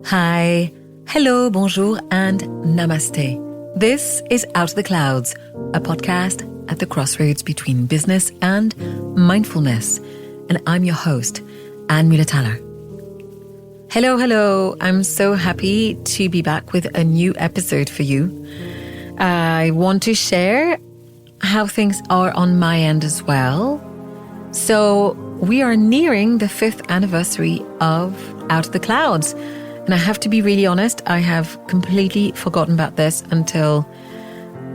Hi, hello, bonjour, and namaste. This is Out of the Clouds, a podcast at the crossroads between business and mindfulness. And I'm your host, Anne Mühlethaler. Hello. I'm so happy to be back with a new episode for you. I want to share how things are on my end as well. So we are nearing the 5th anniversary of Out of the Clouds. And I have to be really honest, I have completely forgotten about this until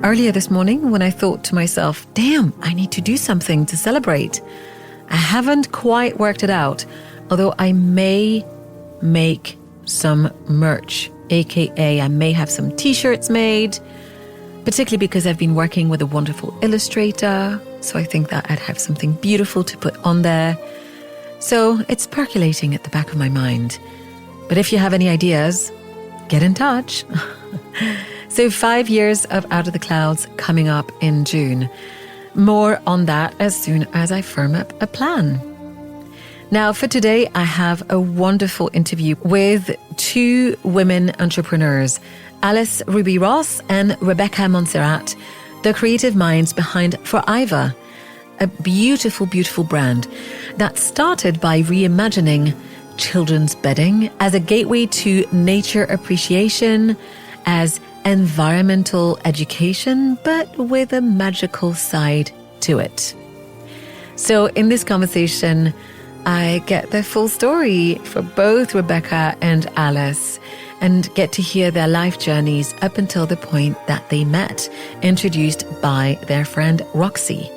earlier this morning when I thought to myself, damn, I need to do something to celebrate. I haven't quite worked it out, although I may make some merch, aka I may have some t-shirts made, particularly because I've been working with a wonderful illustrator. So I think that I'd have something beautiful to put on there. So it's percolating at the back of my mind. But if you have any ideas, get in touch. So 5 years of Out of the Clouds coming up in June. More on that as soon as I firm up a plan. Now for today, I have a wonderful interview with two women entrepreneurs, Alice Ruby Ross and Rebecca Monserat, the creative minds behind Forivor, a beautiful, beautiful brand that started by reimagining children's bedding as a gateway to nature appreciation, as environmental education, but with a magical side to it. So in this conversation, I get the full story for both Rebecca and Alice and get to hear their life journeys up until the point that they met, introduced by their friend Roxy.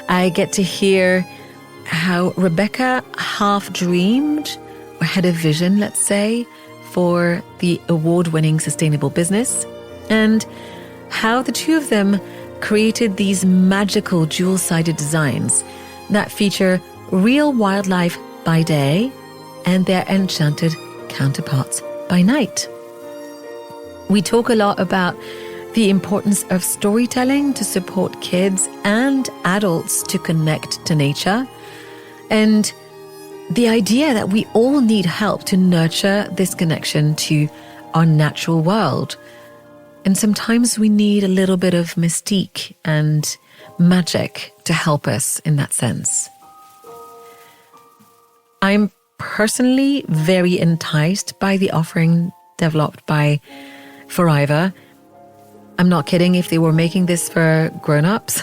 I get to hear how Rebecca half dreamed or had a vision, let's say, for the award-winning sustainable business, and how the two of them created these magical dual-sided designs that feature real wildlife by day and their enchanted counterparts by night. We talk a lot about the importance of storytelling to support kids and adults to connect to nature, and the idea that we all need help to nurture this connection to our natural world. And sometimes we need a little bit of mystique and magic to help us in that sense. I'm personally very enticed by the offering developed by Forivor. I'm not kidding. If they were making this for grown-ups,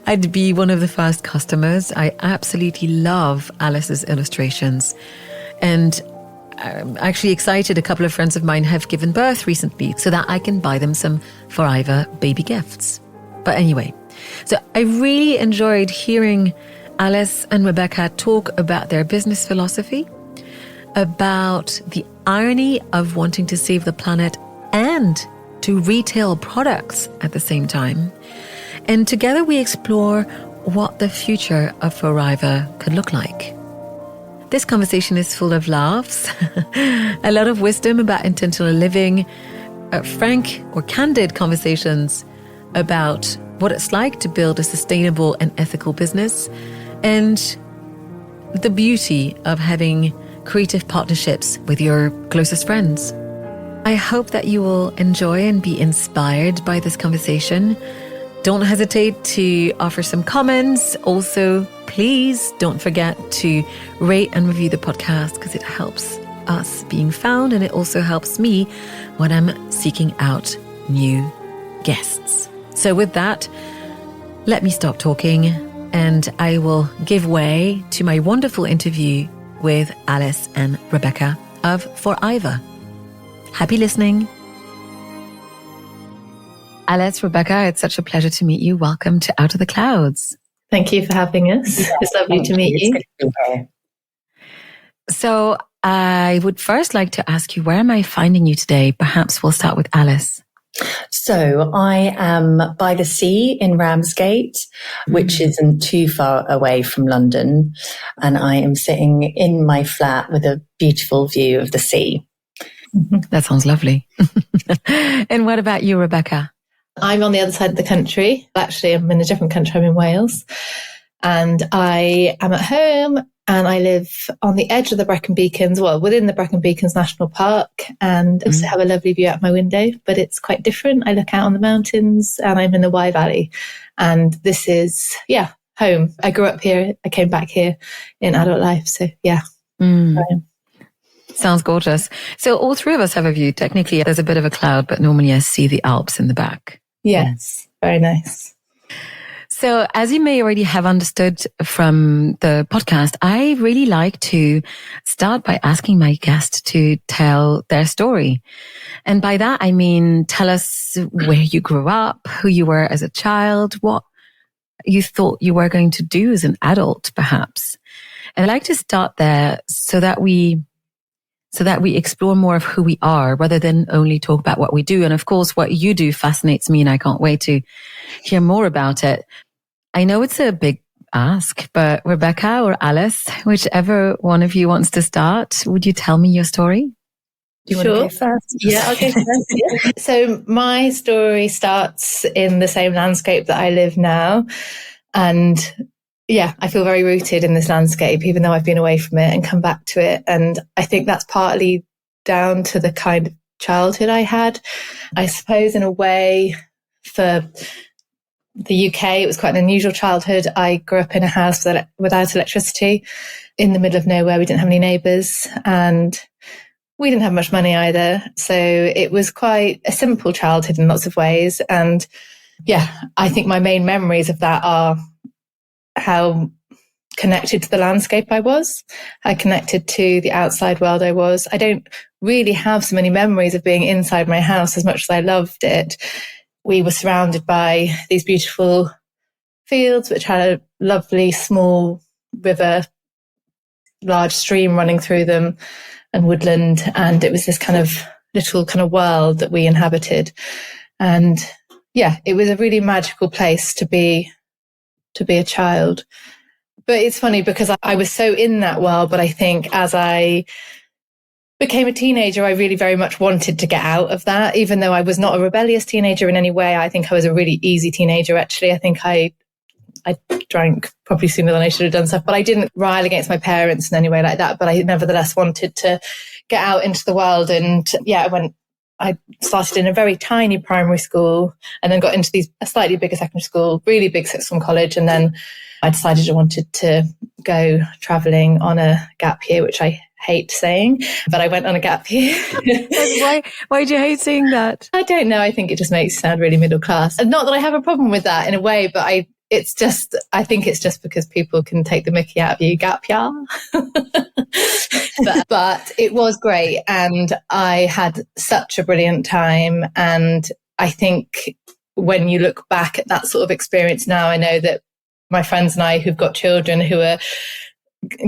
I'd be one of the first customers. I absolutely love Alice's illustrations. And I'm actually excited. A couple of friends of mine have given birth recently so that I can buy them some Forivor baby gifts. But anyway, so I really enjoyed hearing Alice and Rebecca talk about their business philosophy, about the irony of wanting to save the planet and to retail products at the same time. And together we explore what the future of Forivor could look like. This conversation is full of laughs, a lot of wisdom about intentional living, frank or candid conversations about what it's like to build a sustainable and ethical business, and the beauty of having creative partnerships with your closest friends. I hope that you will enjoy and be inspired by this conversation. Don't hesitate to offer some comments. Also, please don't forget to rate and review the podcast because it helps us being found, and it also helps me when I'm seeking out new guests. So with that, let me stop talking and I will give way to my wonderful interview with Alice and Rebecca of Forivor. Happy listening. Alice, Rebecca, it's such a pleasure to meet you. Welcome to Out of the Clouds. Thank you for having us. It's lovely to meet you. So I would first like to ask you, where am I finding you today? Perhaps we'll start with Alice. So I am by the sea in Ramsgate, which isn't too far away from London. And I am sitting in my flat with a beautiful view of the sea. That sounds lovely. And what about you, Rebecca? I'm on the other side of the country. Actually, I'm in a different country. I'm in Wales. And I am at home And I live on the edge of the Brecon Beacons, well, within the Brecon Beacons National Park, and also have a lovely view out my window, but it's quite different. I look out on the mountains and I'm in the Wye Valley. And this is, home. I grew up here. I came back here in adult life. So, Sounds gorgeous. So all three of us have a view. Technically, there's a bit of a cloud, but normally I see the Alps in the back. Yes, very nice. So as you may already have understood from the podcast, I really like to start by asking my guest to tell their story. And by that, I mean, tell us where you grew up, who you were as a child, what you thought you were going to do as an adult, perhaps. And I'd like to start there so that we explore more of who we are rather than only talk about what we do. And of course, what you do fascinates me and I can't wait to hear more about it. I know it's a big ask, but Rebecca or Alice, whichever one of you wants to start, would you tell me your story? Do you want to go first? Yeah, I'll go first. Yeah. So my story starts in the same landscape that I live now. And I feel very rooted in this landscape, even though I've been away from it and come back to it. And I think that's partly down to the kind of childhood I had. I suppose in a way for the UK, it was quite an unusual childhood. I grew up in a house without electricity in the middle of nowhere. We didn't have any neighbours and we didn't have much money either. So it was quite a simple childhood in lots of ways. And I think my main memories of that are how connected to the landscape I was, how connected to the outside world I was. I don't really have so many memories of being inside my house as much as I loved it. We were surrounded by these beautiful fields, which had a lovely small river, large stream running through them and woodland. And it was this kind of little kind of world that we inhabited. And it was a really magical place to be a child. But it's funny because I was so in that world, but I think as I became a teenager, I really very much wanted to get out of that, even though I was not a rebellious teenager in any way. I think I was a really easy teenager, actually. I think I drank probably sooner than I should have done stuff, but I didn't rile against my parents in any way like that. But I nevertheless wanted to get out into the world. And I started in a very tiny primary school and then got into a slightly bigger secondary school, really big sixth form college. And then I decided I wanted to go traveling on a gap year, which I hate saying, but I went on a gap year. Why do you hate saying that? I don't know. I think it just makes you sound really middle class. And not that I have a problem with that in a way, but I think it's just because people can take the mickey out of you, gap year. but it was great. And I had such a brilliant time. And I think when you look back at that sort of experience now, I know that my friends and I who've got children who are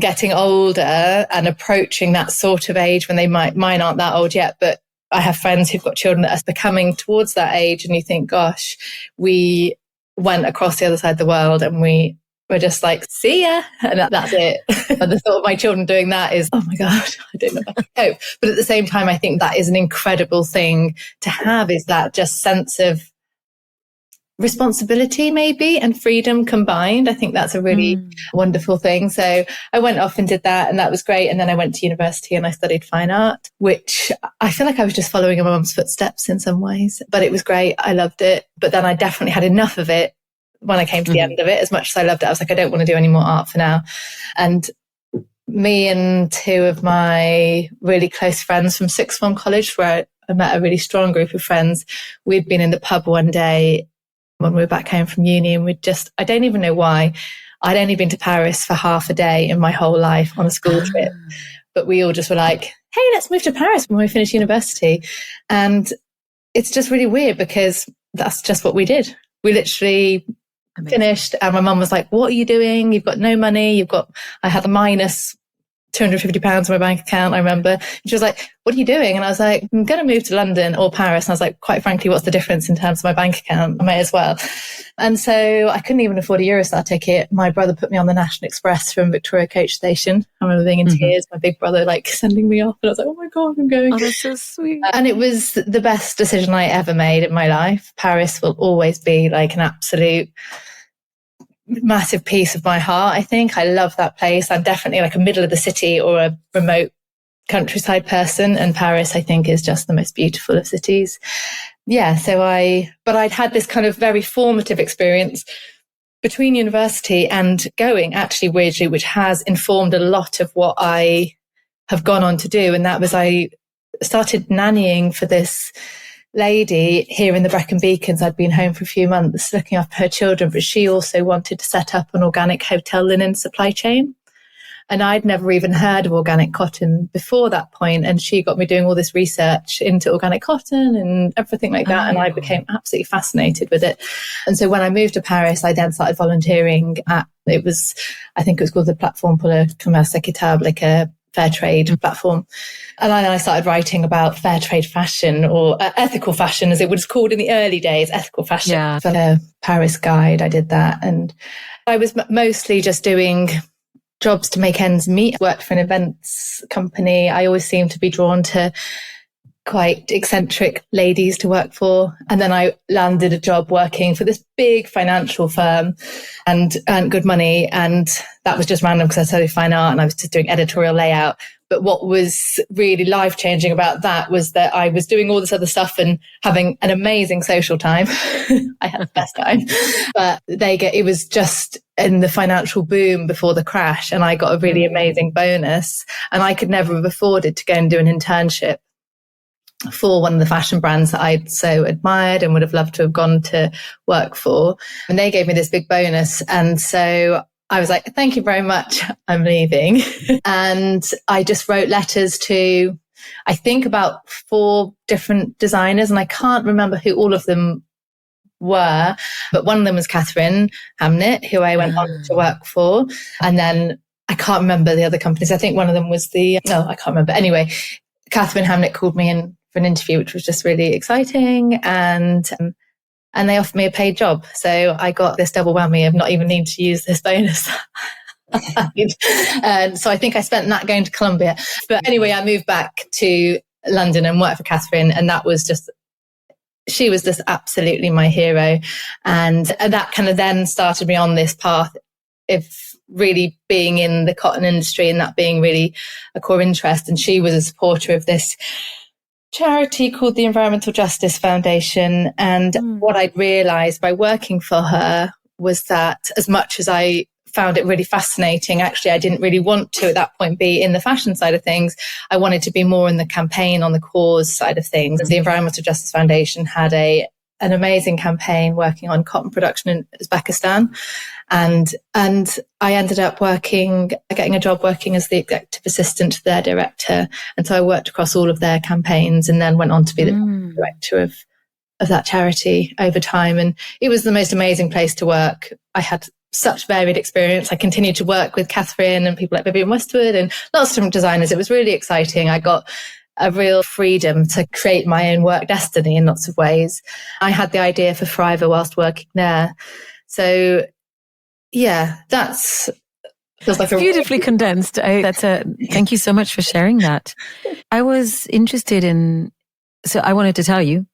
getting older and approaching that sort of age when mine aren't that old yet, but I have friends who've got children that are becoming towards that age. And you think, gosh, we went across the other side of the world and we were just like, see ya. And that's it. And the thought of my children doing that is, oh my God, I don't know if I can cope. But at the same time, I think that is an incredible thing to have, is that just sense of responsibility maybe and freedom combined. I think that's a really wonderful thing. So I went off and did that, and that was great. And then I went to university and I studied fine art, which I feel like I was just following in my mum's footsteps in some ways, but it was great. I loved it. But then I definitely had enough of it when I came to the end of it. As much as I loved it, I was like, I don't want to do any more art for now. And me and two of my really close friends from sixth form college, where I met a really strong group of friends, we'd been in the pub one day when we were back home from uni, and I don't even know why, I'd only been to Paris for half a day in my whole life on a school trip, but we all just were like, hey, let's move to Paris when we finish university. And it's just really weird because that's just what we did. We literally finished, and my mum was like, what are you doing? You've got no money. I had a minus £250 in my bank account, I remember. And she was like, what are you doing? And I was like, I'm going to move to London or Paris. And I was like, quite frankly, what's the difference in terms of my bank account? I may as well. And so I couldn't even afford a Eurostar ticket. My brother put me on the National Express from Victoria Coach Station. I remember being in tears, my big brother like sending me off. And I was like, oh my God, I'm going. Oh, that's so sweet. And it was the best decision I ever made in my life. Paris will always be like an absolute massive piece of my heart. I think I love that place. I'm definitely like a middle of the city or a remote countryside person, and Paris, I think, is just the most beautiful of cities. Yeah, but I'd had this kind of very formative experience between university and going, actually, weirdly, which has informed a lot of what I have gone on to do. And that was, I started nannying for this lady here in the Brecon Beacons. I'd been home for a few months looking after her children, but she also wanted to set up an organic hotel linen supply chain. And I'd never even heard of organic cotton before that point. And she got me doing all this research into organic cotton and everything like that. And I became absolutely fascinated with it. And so when I moved to Paris, I then started volunteering I think it was called the Plateforme pour le Commerce Équitable, like a fair trade platform. And then I started writing about fair trade fashion, or ethical fashion, as it was called in the early days, ethical fashion. Yeah. For a Paris guide, I did that. And I was mostly just doing jobs to make ends meet. Worked for an events company. I always seemed to be drawn to quite eccentric ladies to work for. And then I landed a job working for this big financial firm and earned good money. And that was just random because I studied fine art and I was just doing editorial layout. But what was really life-changing about that was that I was doing all this other stuff and having an amazing social time. I had the best time. But it was just in the financial boom before the crash, and I got a really amazing bonus. And I could never have afforded to go and do an internship for one of the fashion brands that I'd so admired and would have loved to have gone to work for. And they gave me this big bonus. And so I was like, thank you very much, I'm leaving. And I just wrote letters to, I think, about 4 different designers, and I can't remember who all of them were, but one of them was Catherine Hamnett, who I went on to work for. And then I can't remember the other companies. I think one of them was I can't remember. Anyway, Catherine Hamnett called me in for an interview, which was just really exciting. And they offered me a paid job. So I got this double whammy of not even needing to use this bonus. And so I think I spent that going to Colombia. But anyway, I moved back to London and worked for Catherine. And she was just absolutely my hero. And that kind of then started me on this path of really being in the cotton industry and that being really a core interest. And she was a supporter of this charity called the Environmental Justice Foundation. And what I'd realized by working for her was that as much as I found it really fascinating, actually, I didn't really want to at that point be in the fashion side of things. I wanted to be more in the campaign, on the cause side of things. The Environmental Justice Foundation had an amazing campaign working on cotton production in Uzbekistan. And I ended up getting a job working as the executive assistant to their director. And so I worked across all of their campaigns and then went on to be the director of that charity over time. And it was the most amazing place to work. I had such varied experience. I continued to work with Catherine and people like Vivienne Westwood and lots of different designers. It was really exciting. I got a real freedom to create my own work destiny in lots of ways. I had the idea for Forivor whilst working there. So yeah, that's feels like beautifully condensed. Thank you so much for sharing that. I was interested so I wanted to tell you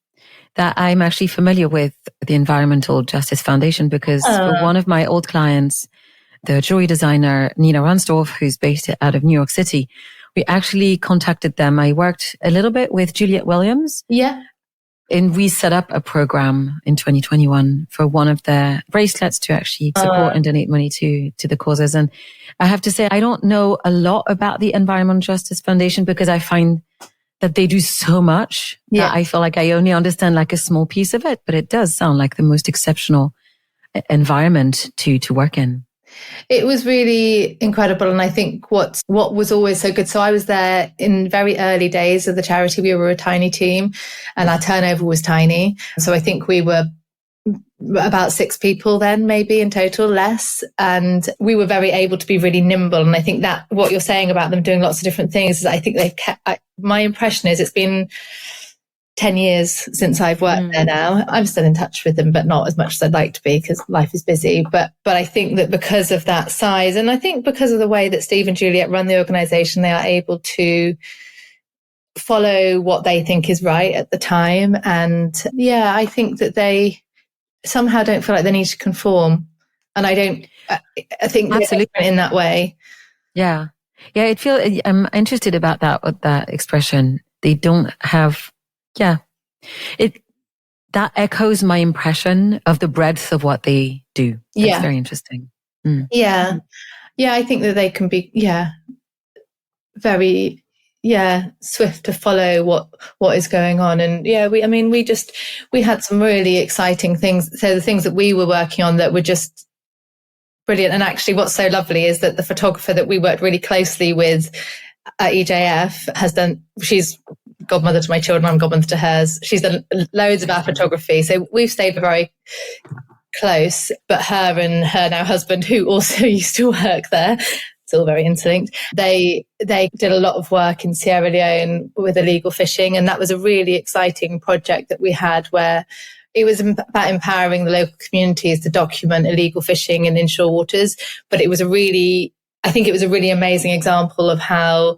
that I'm actually familiar with the Environmental Justice Foundation because for one of my old clients, the jewelry designer Nina Ransdorf, who's based out of New York City, we actually contacted them. I worked a little bit with Juliette Williams. Yeah. And we set up a program in 2021 for one of their bracelets to actually support and donate money to the causes. And I have to say, I don't know a lot about the Environmental Justice Foundation because I find that they do so much that I feel like I only understand like a small piece of it, but it does sound like the most exceptional environment to work in. It was really incredible. And I think what was always so good. So I was there in very early days of the charity. We were a tiny team and our turnover was tiny. So I think we were about 6 people then, maybe in total, less. And we were very able to be really nimble. And I think that what you're saying about them doing lots of different things is I think they've kept, my impression is it's been 10 years since I've worked there now. I'm still in touch with them, but not as much as I'd like to be because life is busy. But I think that because of that size, and I think because of the way that Steve and Juliet run the organisation, they are able to follow what they think is right at the time. And yeah, I think that they somehow don't feel like they need to conform. And I think they're Absolutely. different in that way. Yeah. Yeah. I'm interested about that expression. They don't have, that echoes my impression of the breadth of what they do. That's very interesting. Mm. Yeah. Yeah. I think that they can be, very, swift to follow what is going on. And we had some really exciting things. So the things that we were working on that were just brilliant. And actually what's so lovely is that the photographer that we worked really closely with at EJF she's godmother to my children, I'm godmother to hers. She's done loads of our photography. So we've stayed very close, but her and her now husband, who also used to work there, it's all very interlinked. They did a lot of work in Sierra Leone with illegal fishing. And that was a really exciting project that we had where it was about empowering the local communities to document illegal fishing in inshore waters. But it was a really amazing example of how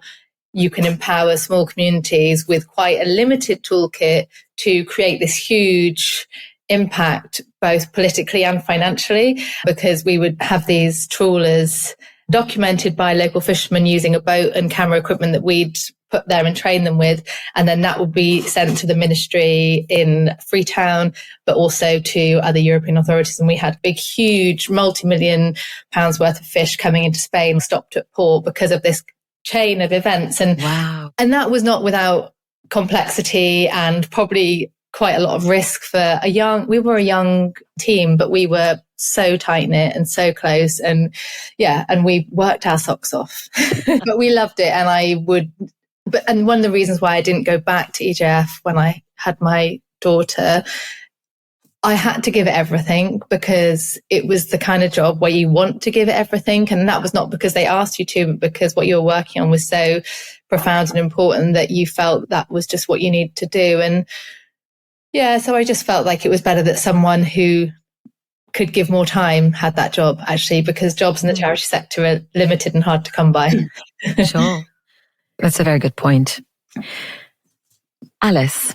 you can empower small communities with quite a limited toolkit to create this huge impact, both politically and financially, because we would have these trawlers documented by local fishermen using a boat and camera equipment that we'd put there and train them with. And then that would be sent to the ministry in Freetown, but also to other European authorities. And we had big, huge, multi-million pounds worth of fish coming into Spain, stopped at port because of this chain of events. And wow. And that was not without complexity and probably quite a lot of risk for we were a young team, but we were so tight knit and so close, and we worked our socks off, but we loved it. And one of the reasons why I didn't go back to EJF when I had my daughter, I had to give it everything because it was the kind of job where you want to give it everything. And that was not because they asked you to, but because what you were working on was so profound and important that you felt that was just what you needed to do. And so I just felt like it was better that someone who could give more time had that job, actually, because jobs in the charity sector are limited and hard to come by. Sure. That's a very good point. Alice,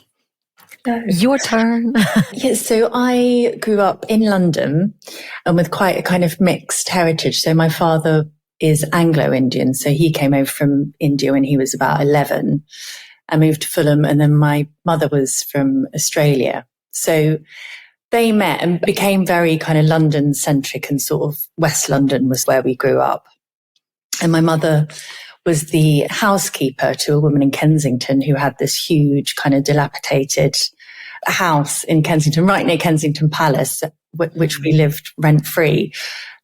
your turn. Yes, so I grew up in London and with quite a kind of mixed heritage. So my father is Anglo-Indian, so he came over from India when he was about 11. I moved to Fulham, and then my mother was from Australia. So they met and became very kind of London-centric, and sort of West London was where we grew up. And my mother was the housekeeper to a woman in Kensington who had this huge kind of dilapidated house in Kensington, right near Kensington Palace, which we lived rent-free,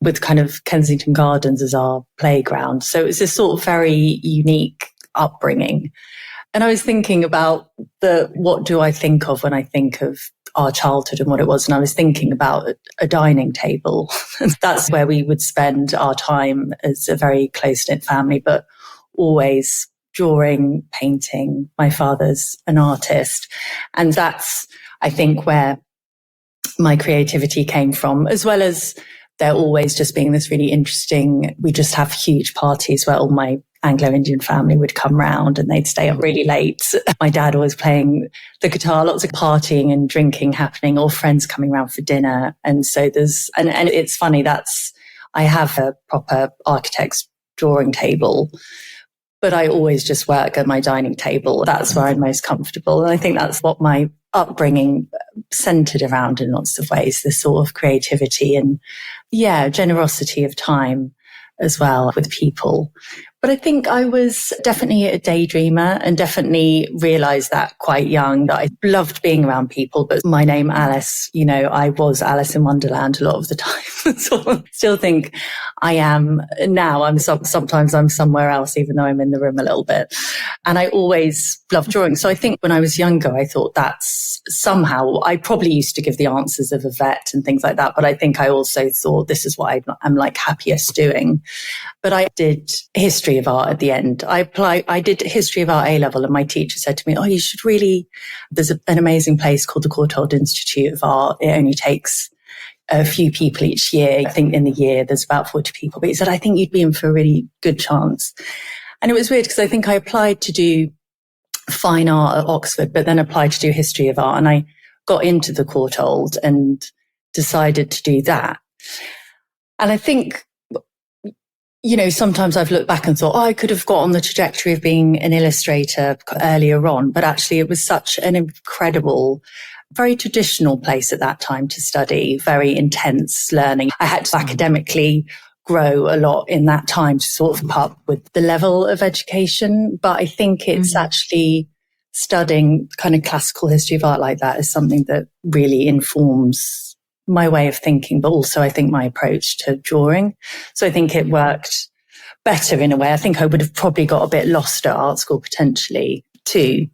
with kind of Kensington Gardens as our playground. So it was this sort of very unique upbringing. And I was thinking about what do I think of when I think of our childhood and what it was. And I was thinking about a dining table. That's where we would spend our time as a very close-knit family, but always drawing, painting. My father's an artist. And that's, I think, where my creativity came from, as well as there always just being this really interesting, we just have huge parties where all my Anglo-Indian family would come round and they'd stay up really late. My dad always playing the guitar, lots of partying and drinking happening, or friends coming round for dinner. And so and it's funny, I have a proper architect's drawing table, but I always just work at my dining table. That's where I'm most comfortable. And I think that's what my upbringing centered around in lots of ways, this sort of creativity and generosity of time as well with people. But I think I was definitely a daydreamer and definitely realized that quite young, that I loved being around people. But my name, Alice, I was Alice in Wonderland a lot of the time. So I still think I am now. Sometimes I'm somewhere else, even though I'm in the room a little bit. And I always loved drawing. So I think when I was younger, I thought that's somehow, I probably used to give the answers of a vet and things like that. But I think I also thought this is what I'm like happiest doing. But I did history of art at the end. I did history of art A-level, and my teacher said to me, you should really, there's an amazing place called the Courtauld Institute of Art. It only takes a few people each year. I think in the year there's about 40 people. But he said, I think you'd be in for a really good chance. And it was weird because I think I applied to do fine art at Oxford, but then applied to do history of art. And I got into the Courtauld and decided to do that. And I think, sometimes I've looked back and thought, I could have got on the trajectory of being an illustrator earlier on. But actually, it was such an incredible, very traditional place at that time to study, very intense learning. I had to academically grow a lot in that time to sort of keep up with the level of education. But I think it's actually studying kind of classical history of art like that is something that really informs my way of thinking, but also I think my approach to drawing. So I think it worked better in a way. I think I would have probably got a bit lost at art school potentially too.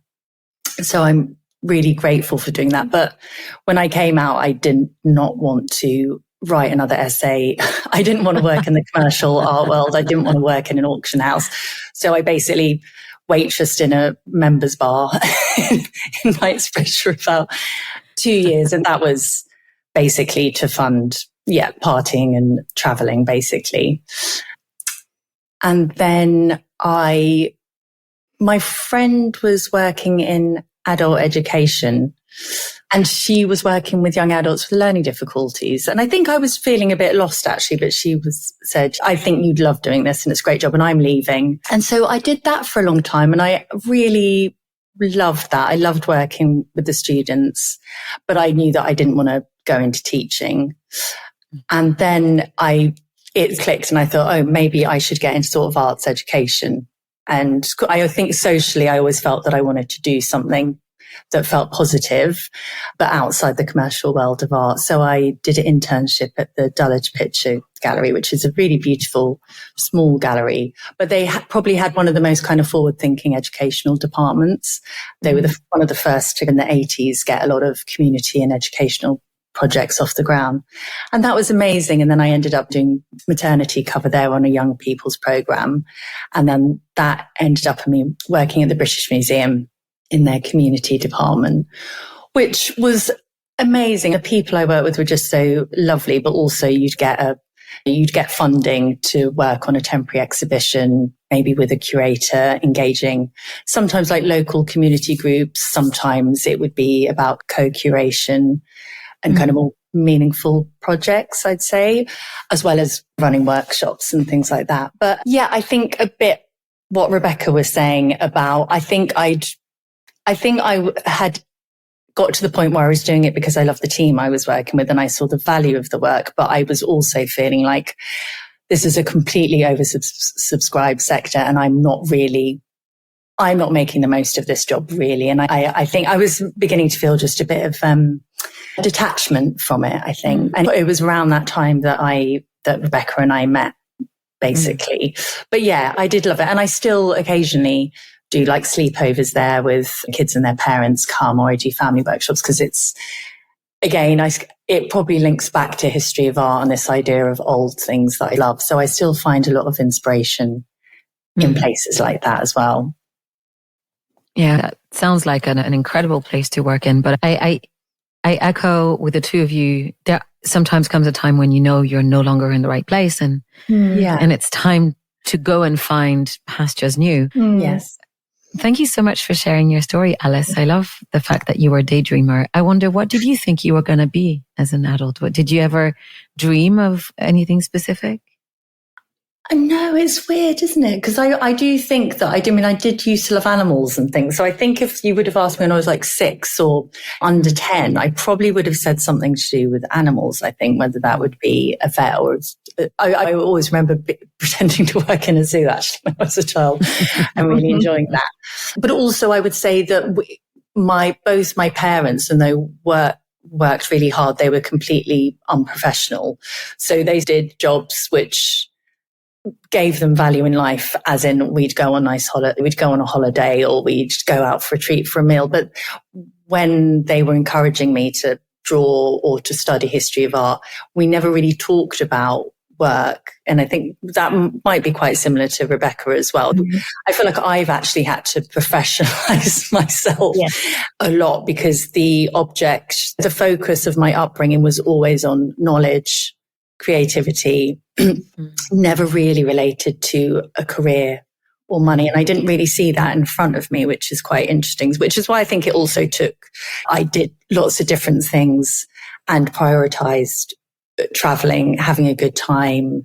So I'm really grateful for doing that. But when I came out, I did not want to write another essay. I didn't want to work in the commercial art world. I didn't want to work in an auction house. So I basically waitressed in a members bar in Knightsbridge for about 2 years. And that was basically to fund, partying and traveling, basically. And then my friend was working in adult education, and she was working with young adults with learning difficulties. And I think I was feeling a bit lost actually, but she said, I think you'd love doing this and it's a great job and I'm leaving. And so I did that for a long time and I really loved that. I loved working with the students, but I knew that I didn't want to go into teaching. And then it clicked and I thought, maybe I should get into sort of arts education. And I think socially, I always felt that I wanted to do something that felt positive, but outside the commercial world of art. So I did an internship at the Dulwich Picture Gallery, which is a really beautiful, small gallery. But they probably had one of the most kind of forward-thinking educational departments. They were one of the first to, in the 80s, get a lot of community and educational projects off the ground. And that was amazing. And then I ended up doing maternity cover there on a young people's program. And then that ended up in me working at the British Museum in their community department, which was amazing. The people I worked with were just so lovely, but also you'd get funding to work on a temporary exhibition, maybe with a curator, engaging sometimes like local community groups. Sometimes it would be about co-curation and kind of more meaningful projects, I'd say, as well as running workshops and things like that. But yeah, I think a bit what Rebecca was saying about, I think I had got to the point where I was doing it because I loved the team I was working with and I saw the value of the work, but I was also feeling like this is a completely oversubscribed sector and I'm not making the most of this job really. And I think I was beginning to feel just a bit of detachment from it, I think. And it was around that time that Rebecca and I met, basically. But yeah, I did love it. And I still occasionally do like sleepovers there with kids and their parents come, or I do family workshops because it's, again, it probably links back to history of art and this idea of old things that I love. So I still find a lot of inspiration in places like that as well. Yeah, that sounds like an incredible place to work in. But I echo with the two of you. There sometimes comes a time when you know you're no longer in the right place, and it's time to go and find pastures new. Yes. Thank you so much for sharing your story, Alice. I love the fact that you were a daydreamer. I wonder, what did you think you were going to be as an adult? Did you ever dream of anything specific? No, it's weird, isn't it? Because I do think that I did used to love animals and things. So I think if you would have asked me when I was like 6 or under 10, I probably would have said something to do with animals. I think whether that would be a vet or I always remember pretending to work in a zoo actually when I was a child and really enjoying that. But also I would say that both my parents, and they worked really hard, they were completely unprofessional. So they did jobs which gave them value in life, as in we'd go on a holiday or we'd go out for a treat for a meal. But when they were encouraging me to draw or to study history of art, we never really talked about work. And I think that might be quite similar to Rebecca as well. Mm-hmm. I feel like I've actually had to professionalize myself a lot because the focus of my upbringing was always on knowledge, creativity, never really related to a career or money. And I didn't really see that in front of me, which is quite interesting, which is why I think it also I did lots of different things and prioritized traveling, having a good time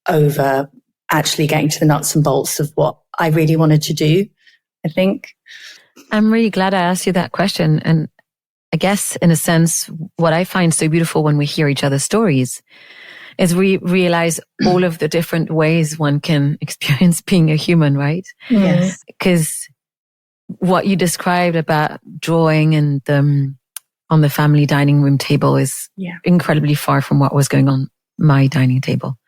over actually getting to the nuts and bolts of what I really wanted to do, I think. I'm really glad I asked you that question. And I guess in a sense, what I find so beautiful when we hear each other's stories is we realize all of the different ways one can experience being a human, right? Yes. Because what you described about drawing and on the family dining room table is incredibly far from what was going on my dining table,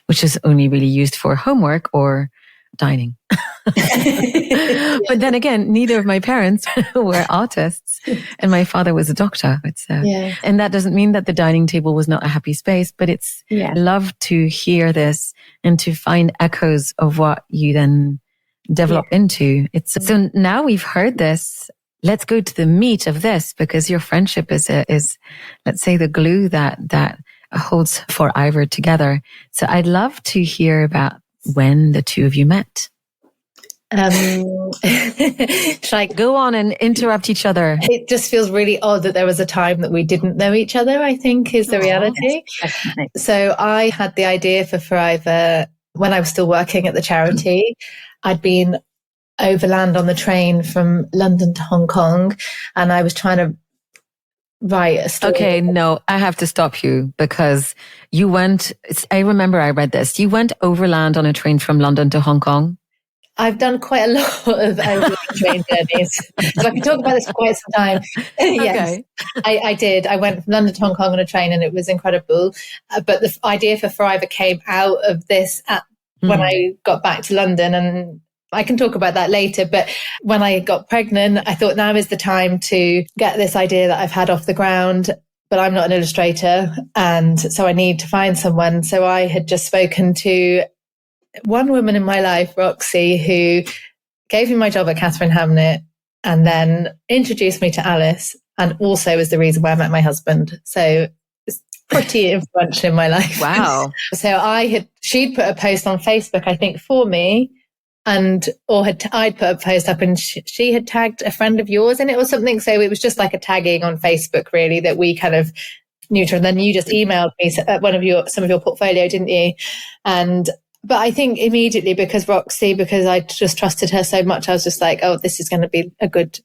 which is only really used for homework or dining. But then again, neither of my parents were artists and my father was a doctor. And that doesn't mean that the dining table was not a happy space, but it's love to hear this and to find echoes of what you then develop into. So now we've heard this. Let's go to the meat of this, because your friendship is let's say the glue that holds Forivor together. So I'd love to hear about when the two of you met. Should I go on and interrupt each other? It just feels really odd that there was a time that we didn't know each other, I think is the reality. Definitely. So I had the idea for Forivor when I was still working at the charity. I'd been overland on the train from London to Hong Kong, and I was trying to write a story. Okay, no, I have to stop you because you went, I remember I read this, you went overland on a train from London to Hong Kong. I've done quite a lot of overland train journeys, so I can talk about this for quite some time. Yes, okay. I did. I went from London to Hong Kong on a train, and it was incredible. But the idea for Forivor came out of this when I got back to London, and I can talk about that later. But when I got pregnant, I thought now is the time to get this idea that I've had off the ground. But I'm not an illustrator, and so I need to find someone. So I had just spoken to one woman in my life, Roxy, who gave me my job at Catherine Hamnet and then introduced me to Alice, and also was the reason why I met my husband. So it's pretty influential in my life. Wow. So she'd put a post on Facebook, I think, for me, I'd put a post up, and she had tagged a friend of yours in it or something. So it was just like a tagging on Facebook, really, that we kind of knew. And then you just emailed me some of your portfolio, didn't you? But I think immediately because I just trusted her so much, I was just like, oh, this is going to be a good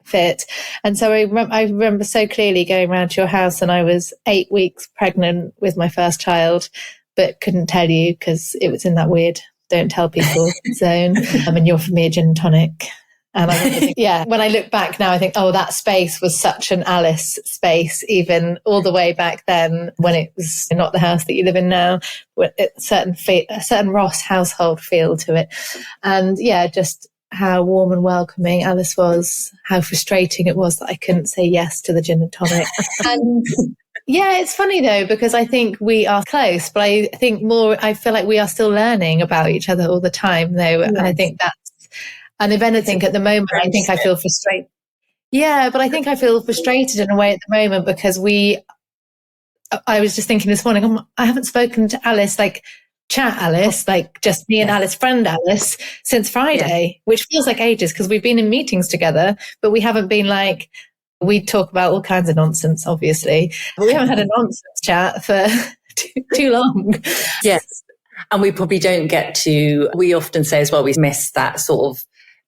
fit. And so I remember so clearly going around to your house, and I was 8 weeks pregnant with my first child, but couldn't tell you because it was in that weird don't tell people zone. And you're for me a gin and tonic. And I think, when I look back now, I think, oh, that space was such an Alice space, even all the way back then when it was not the house that you live in now, with a certain Ross household feel to it. And just how warm and welcoming Alice was, how frustrating it was that I couldn't say yes to the gin and tonic. And it's funny though, because I think we are close, but I feel like we are still learning about each other all the time though. Yes. And I think and if anything, at the moment, I think I feel frustrated. Yeah, but I think I feel frustrated in a way at the moment because I was just thinking this morning, I haven't spoken to Alice, like chat Alice, like just me and Alice, friend Alice, since Friday, which feels like ages because we've been in meetings together, but we haven't been like, we talk about all kinds of nonsense, obviously, but we haven't had a nonsense chat for too long. Yes. And we probably don't we often say as well, we miss that sort of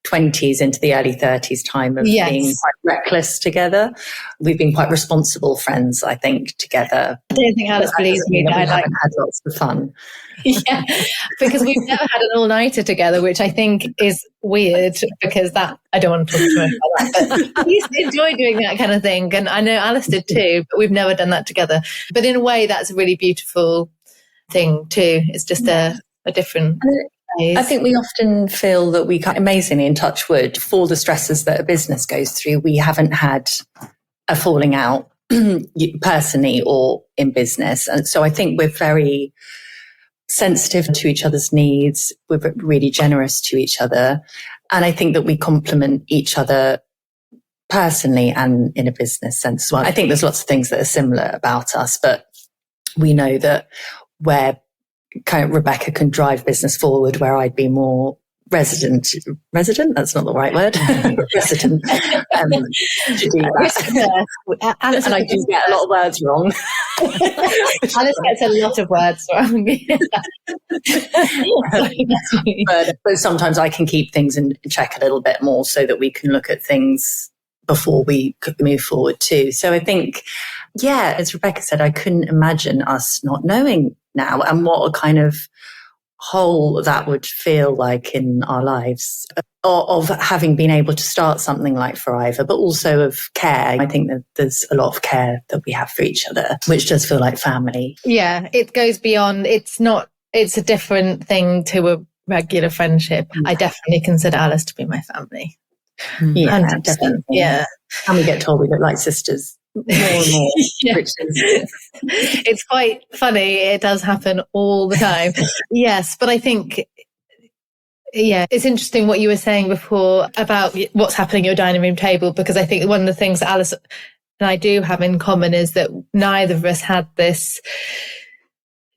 20s into the early 30s time of being quite reckless together. We've been quite responsible friends, I think, together. I don't think Alice believes me that I haven't had lots of fun. Yeah, because we've never had an all-nighter together, which I think is weird because I don't want to talk to her about that, but we used to enjoy doing that kind of thing. And I know Alice did too, but we've never done that together. But in a way, that's a really beautiful thing too. It's just a different phase. I think we often feel that we amazingly, in touch wood, for the stresses that a business goes through, we haven't had a falling out personally or in business. And so I think we're very sensitive to each other's needs. We're really generous to each other. And I think that we complement each other personally and in a business sense as well. I think there's lots of things that are similar about us, but we know that where kind of Rebecca can drive business forward, where I'd be more resident, that's not the right word, resident, to do that. Alice, and I do get a lot of words wrong. Alice gets a lot of words wrong. but sometimes I can keep things in check a little bit more so that we can look at things before we could move forward too. So I think, yeah, as Rebecca said, I couldn't imagine us not knowing now, and what a kind of hole that would feel like in our lives of having been able to start something like Forivor, but also of care. I think that there's a lot of care that we have for each other, which does feel like family. Yeah, it goes beyond, it's a different thing to a regular friendship. I definitely consider Alice to be my family. Yeah, 100%. definitely. Yeah. And we get told we look like sisters more and more, Yeah. which is... It's quite funny. It does happen all the time. Yes, but I think, yeah, it's interesting what you were saying before about what's happening at your dining room table, because I think one of the things that Alice and I do have in common is that neither of us had this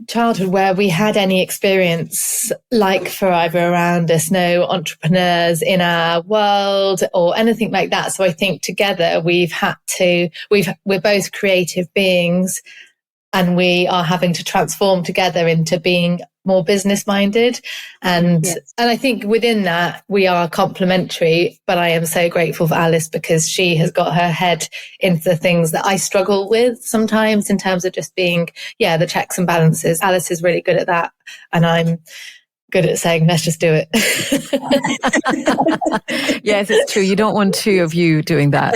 childhood where we had any experience like Forivor around us, no entrepreneurs in our world or anything like that. So I think together we're both creative beings, and we are having to transform together into being more business minded. And I think within that we are complementary, but I am so grateful for Alice because she has got her head into the things that I struggle with sometimes in terms of just being, the checks and balances. Alice is really good at that. And I'm good at saying, let's just do it. Yes, it's true. You don't want two of you doing that.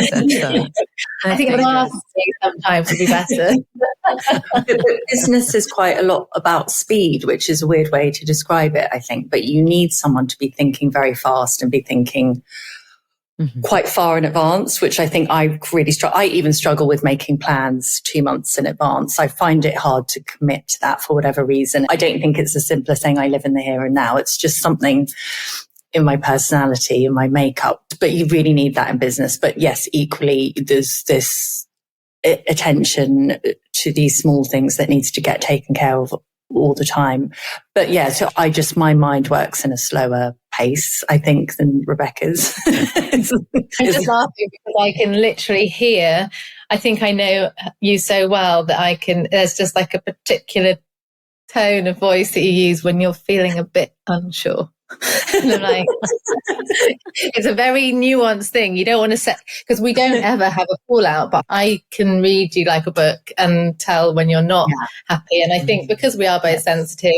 I think sometimes would be better. But business is quite a lot about speed, which is a weird way to describe it, I think. But you need someone to be thinking very fast and be thinking quite far in advance, which I think I really struggle. I even struggle with making plans 2 months in advance. I find it hard to commit to that for whatever reason. I don't think it's as simple as saying I live in the here and now. It's just something in my personality, in my makeup. But you really need that in business. But yes, equally, there's this attention to these small things that needs to get taken care of all the time. But yeah, so my mind works in a slower pace, I think, than Rebecca's. I'm just laughing because I can literally hear, I think I know you so well that there's just like a particular tone of voice that you use when you're feeling a bit unsure. And I'm like, it's a very nuanced thing. You don't want to set, because we don't ever have a fallout, but I can read you like a book and tell when you're not happy. And I think because we are both sensitive,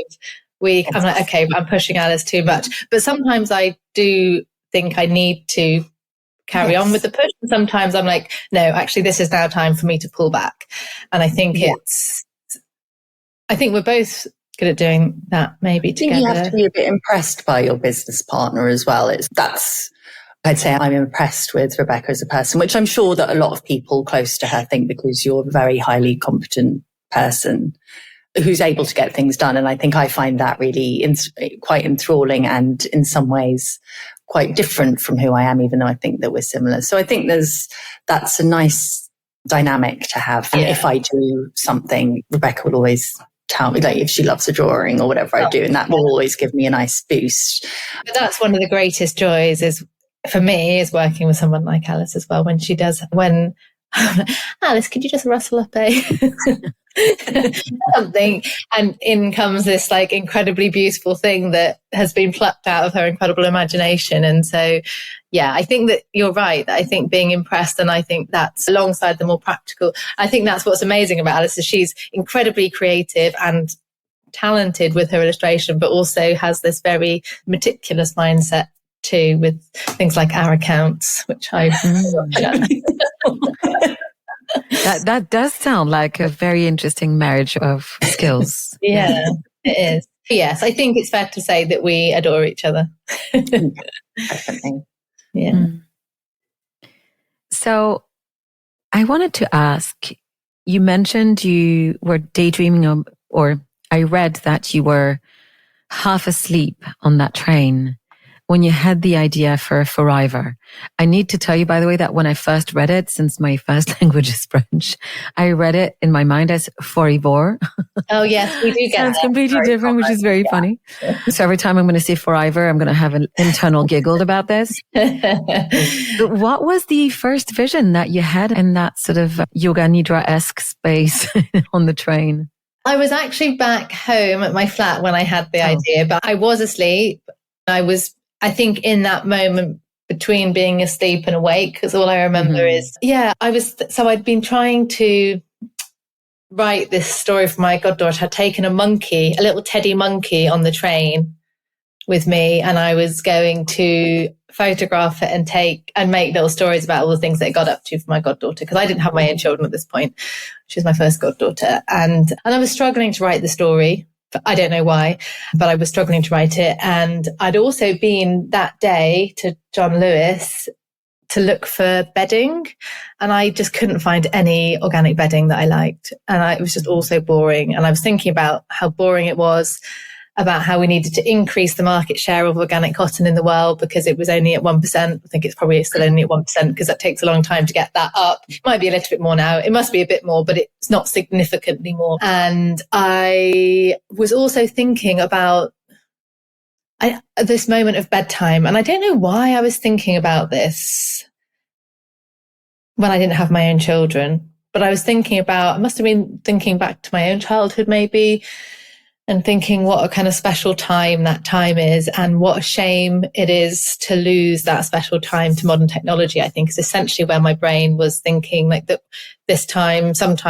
I'm like, okay, I'm pushing Alice too much. But sometimes I do think I need to carry on with the push. And sometimes I'm like, no, actually, this is now time for me to pull back. And I think I think we're both good at doing that, maybe together. You have to be a bit impressed by your business partner as well. I'd say I'm impressed with Rebecca as a person, which I'm sure that a lot of people close to her think, because you're a very highly competent person who's able to get things done. And I think I find that really quite enthralling and in some ways quite different from who I am, even though I think that we're similar. So I think that's a nice dynamic to have. And if I do something, Rebecca will always tell me, like, if she loves a drawing or whatever I do, and that will always give me a nice boost. But that's one of the greatest joys for me is working with someone like Alice as well. When Alice, could you just rustle up something, and in comes this like incredibly beautiful thing that has been plucked out of her incredible imagination. And so I think that you're right. I think being impressed, and I think that's alongside the more practical, I think that's what's amazing about Alice, is she's incredibly creative and talented with her illustration, but also has this very meticulous mindset too, with things like our accounts, which I've That does sound like a very interesting marriage of skills. Yeah, it is. Yes, I think it's fair to say that we adore each other. Definitely. Yeah. So I wanted to ask, you mentioned you were daydreaming or I read that you were half asleep on that train. when you had the idea for Forivor. I need to tell you, by the way, that when I first read it, since my first language is French, I read it in my mind as Forivor. Oh, yes, we do get Sounds completely different, which is very funny. So every time I'm going to say Forivor, I'm going to have an internal giggle about this. But what was the first vision that you had in that sort of yoga nidra-esque space on the train? I was actually back home at my flat when I had the idea, but I was asleep. I think in that moment between being asleep and awake, because all I remember is, I'd been trying to write this story for my goddaughter. I'd taken a little teddy monkey on the train with me, and I was going to photograph it and make little stories about all the things that I got up to for my goddaughter, because I didn't have my own children at this point. She was my first goddaughter. And I was struggling to write the story. I don't know why, but I was struggling to write it. And I'd also been that day to John Lewis to look for bedding, and I just couldn't find any organic bedding that I liked. And it was just all so boring. And I was thinking about how boring it was, about how we needed to increase the market share of organic cotton in the world because it was only at 1%. I think it's probably still only at 1% because that takes a long time to get that up. It might be a little bit more now. It must be a bit more, but it's not significantly more. And I was also thinking about this moment of bedtime. And I don't know why I was thinking about this when I didn't have my own children, but I must have been thinking back to my own childhood maybe, and thinking what a kind of special time that time is, and what a shame it is to lose that special time to modern technology, I think is essentially where my brain was thinking, like, that this time, sometimes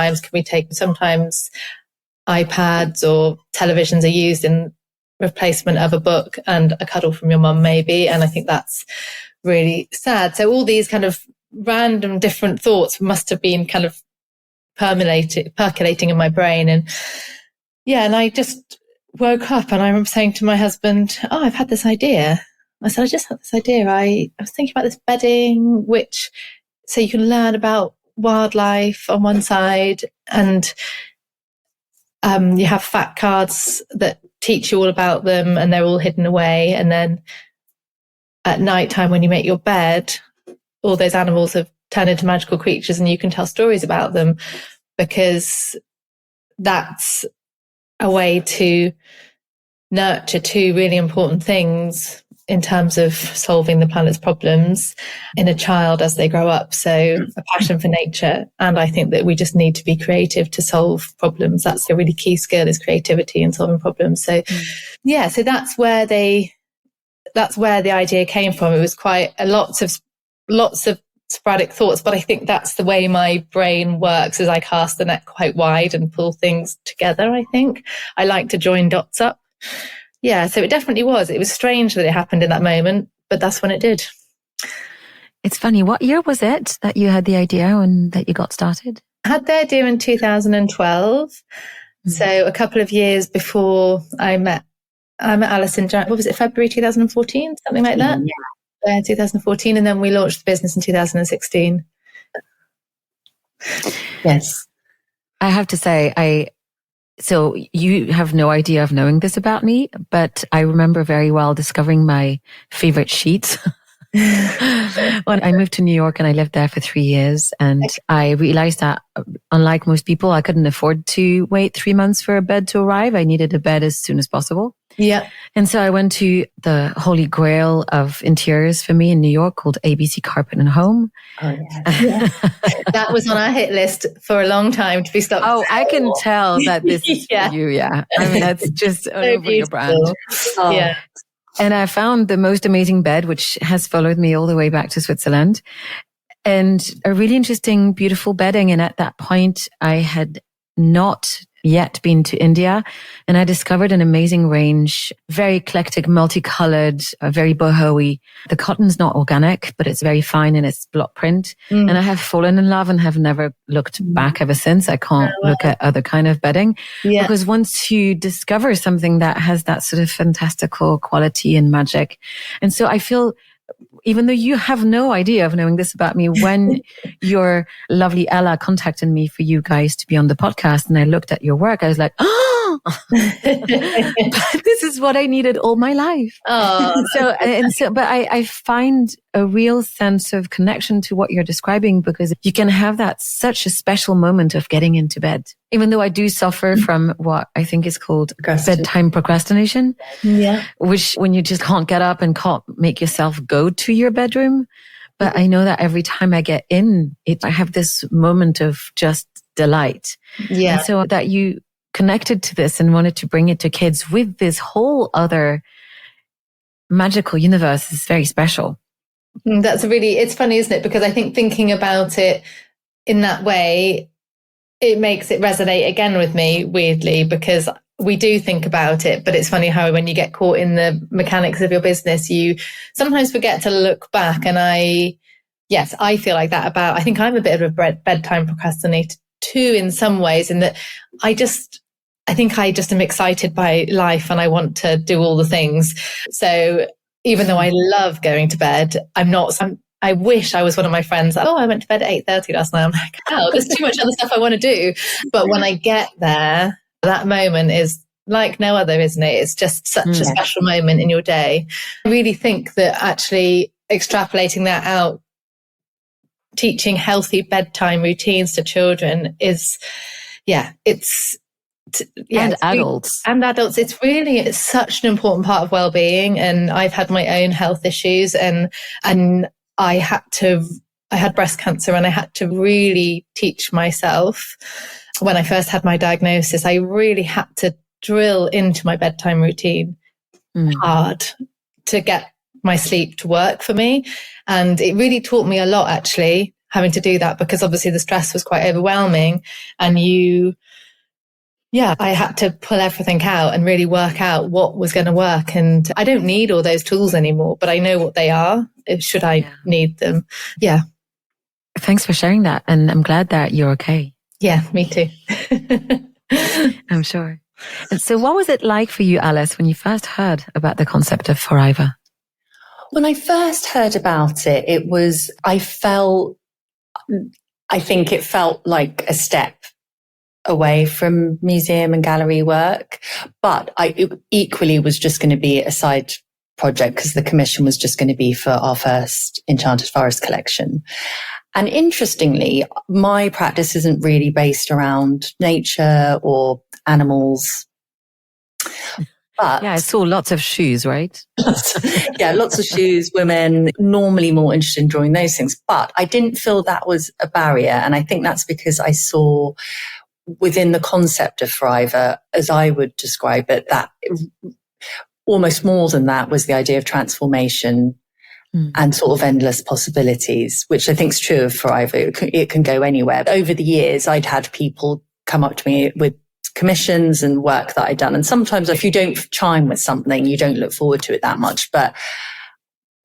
iPads or televisions are used in replacement of a book and a cuddle from your mum maybe. And I think that's really sad. So all these kind of random different thoughts must have been kind of percolating in my brain. And I just woke up and I remember saying to my husband, "Oh, I've had this idea." I said, "I just had this idea. I was thinking about this bedding, so you can learn about wildlife on one side, and you have fact cards that teach you all about them, and they're all hidden away. And then at night time, when you make your bed, all those animals have turned into magical creatures, and you can tell stories about them, because that's a way to nurture two really important things in terms of solving the planet's problems in a child as they grow up. So a passion for nature. And I think that we just need to be creative to solve problems. That's a really key skill, is creativity in solving problems. So so that's where the idea came from. It was quite lots of sporadic thoughts, but I think that's the way my brain works, is I cast the net quite wide and pull things together. I think I like to join dots up. So it definitely was. It was strange that it happened in that moment, but that's when it did. It's funny. What year was it that you had the idea and that you got started? I had the idea in 2012. So a couple of years before I met Alice in February 2014, something like that. 2014, and then we launched the business in 2016. Yes. I have to say, so you have no idea of knowing this about me, but I remember very well discovering my favorite sheets when I moved to New York, and I lived there for 3 years. And I realized that, unlike most people, I couldn't afford to wait 3 months for a bed to arrive. I needed a bed as soon as possible. Yeah. And so I went to the holy grail of interiors for me in New York, called ABC Carpet and Home. Oh, yeah. That was on our hit list for a long time to be stopped. Oh, I can tell that this is for you. Yeah. I mean, that's just all over your brand. Oh. Yeah. And I found the most amazing bed, which has followed me all the way back to Switzerland, and a really interesting, beautiful bedding. And at that point, I had not yet been to India, and I discovered an amazing range, very eclectic, multicolored, very boho-y. The cotton's not organic, but it's very fine in its block print. And I have fallen in love and have never looked back ever since. I can't look at other kind of bedding, because once you discover something that has that sort of fantastical quality and magic. And so I feel, even though you have no idea of knowing this about me, when your lovely Ella contacted me for you guys to be on the podcast and I looked at your work, I was like, oh, but this is what I needed all my life. Oh, But I find a real sense of connection to what you're describing, because you can have that such a special moment of getting into bed. Even though I do suffer from what I think is called bedtime procrastination. Yeah. Which when you just can't get up and can't make yourself go to your bedroom. But I know that every time I get in it, I have this moment of just delight. Yeah. And so that you connected to this and wanted to bring it to kids with this whole other magical universe is very special. It's funny, isn't it? Because I think thinking about it in that way, it makes it resonate again with me, weirdly, because we do think about it, but it's funny how when you get caught in the mechanics of your business, you sometimes forget to look back. And I feel like that I think I'm a bit of a bedtime procrastinator too, in some ways, in that I think I just am excited by life and I want to do all the things. So even though I love going to bed, I wish I was one of my friends that, I went to bed at 8:30 last night. I'm like, there's too much other stuff I want to do. But when I get there, that moment is like no other, isn't it? It's just such a special moment in your day. I really think that actually extrapolating that out, teaching healthy bedtime routines to children is, adults. It's such an important part of well-being. And I've had my own health issues, and I had breast cancer, and I had to really teach myself. When I first had my diagnosis, I really had to drill into my bedtime routine hard to get my sleep to work for me. And it really taught me a lot, actually, having to do that, because obviously the stress was quite overwhelming. And I had to pull everything out and really work out what was going to work. And I don't need all those tools anymore, but I know what they are, should I need them. Yeah. Thanks for sharing that. And I'm glad that you're okay. Yeah, me too. I'm sure. And so what was it like for you, Alice, when you first heard about the concept of Forivor? When I first heard about it, I think it felt like a step away from museum and gallery work, but it equally was just going to be a side project because the commission was just going to be for our first Enchanted Forest collection. And interestingly, my practice isn't really based around nature or animals. But I saw lots of shoes, right? Lots of shoes, women, normally more interested in drawing those things. But I didn't feel that was a barrier. And I think that's because I saw within the concept of Forivor, as I would describe it, that almost more than that was the idea of transformation and sort of endless possibilities, which I think is true of Forivor. It can go anywhere. But over the years, I'd had people come up to me with commissions and work that I'd done. And sometimes if you don't chime with something, you don't look forward to it that much. But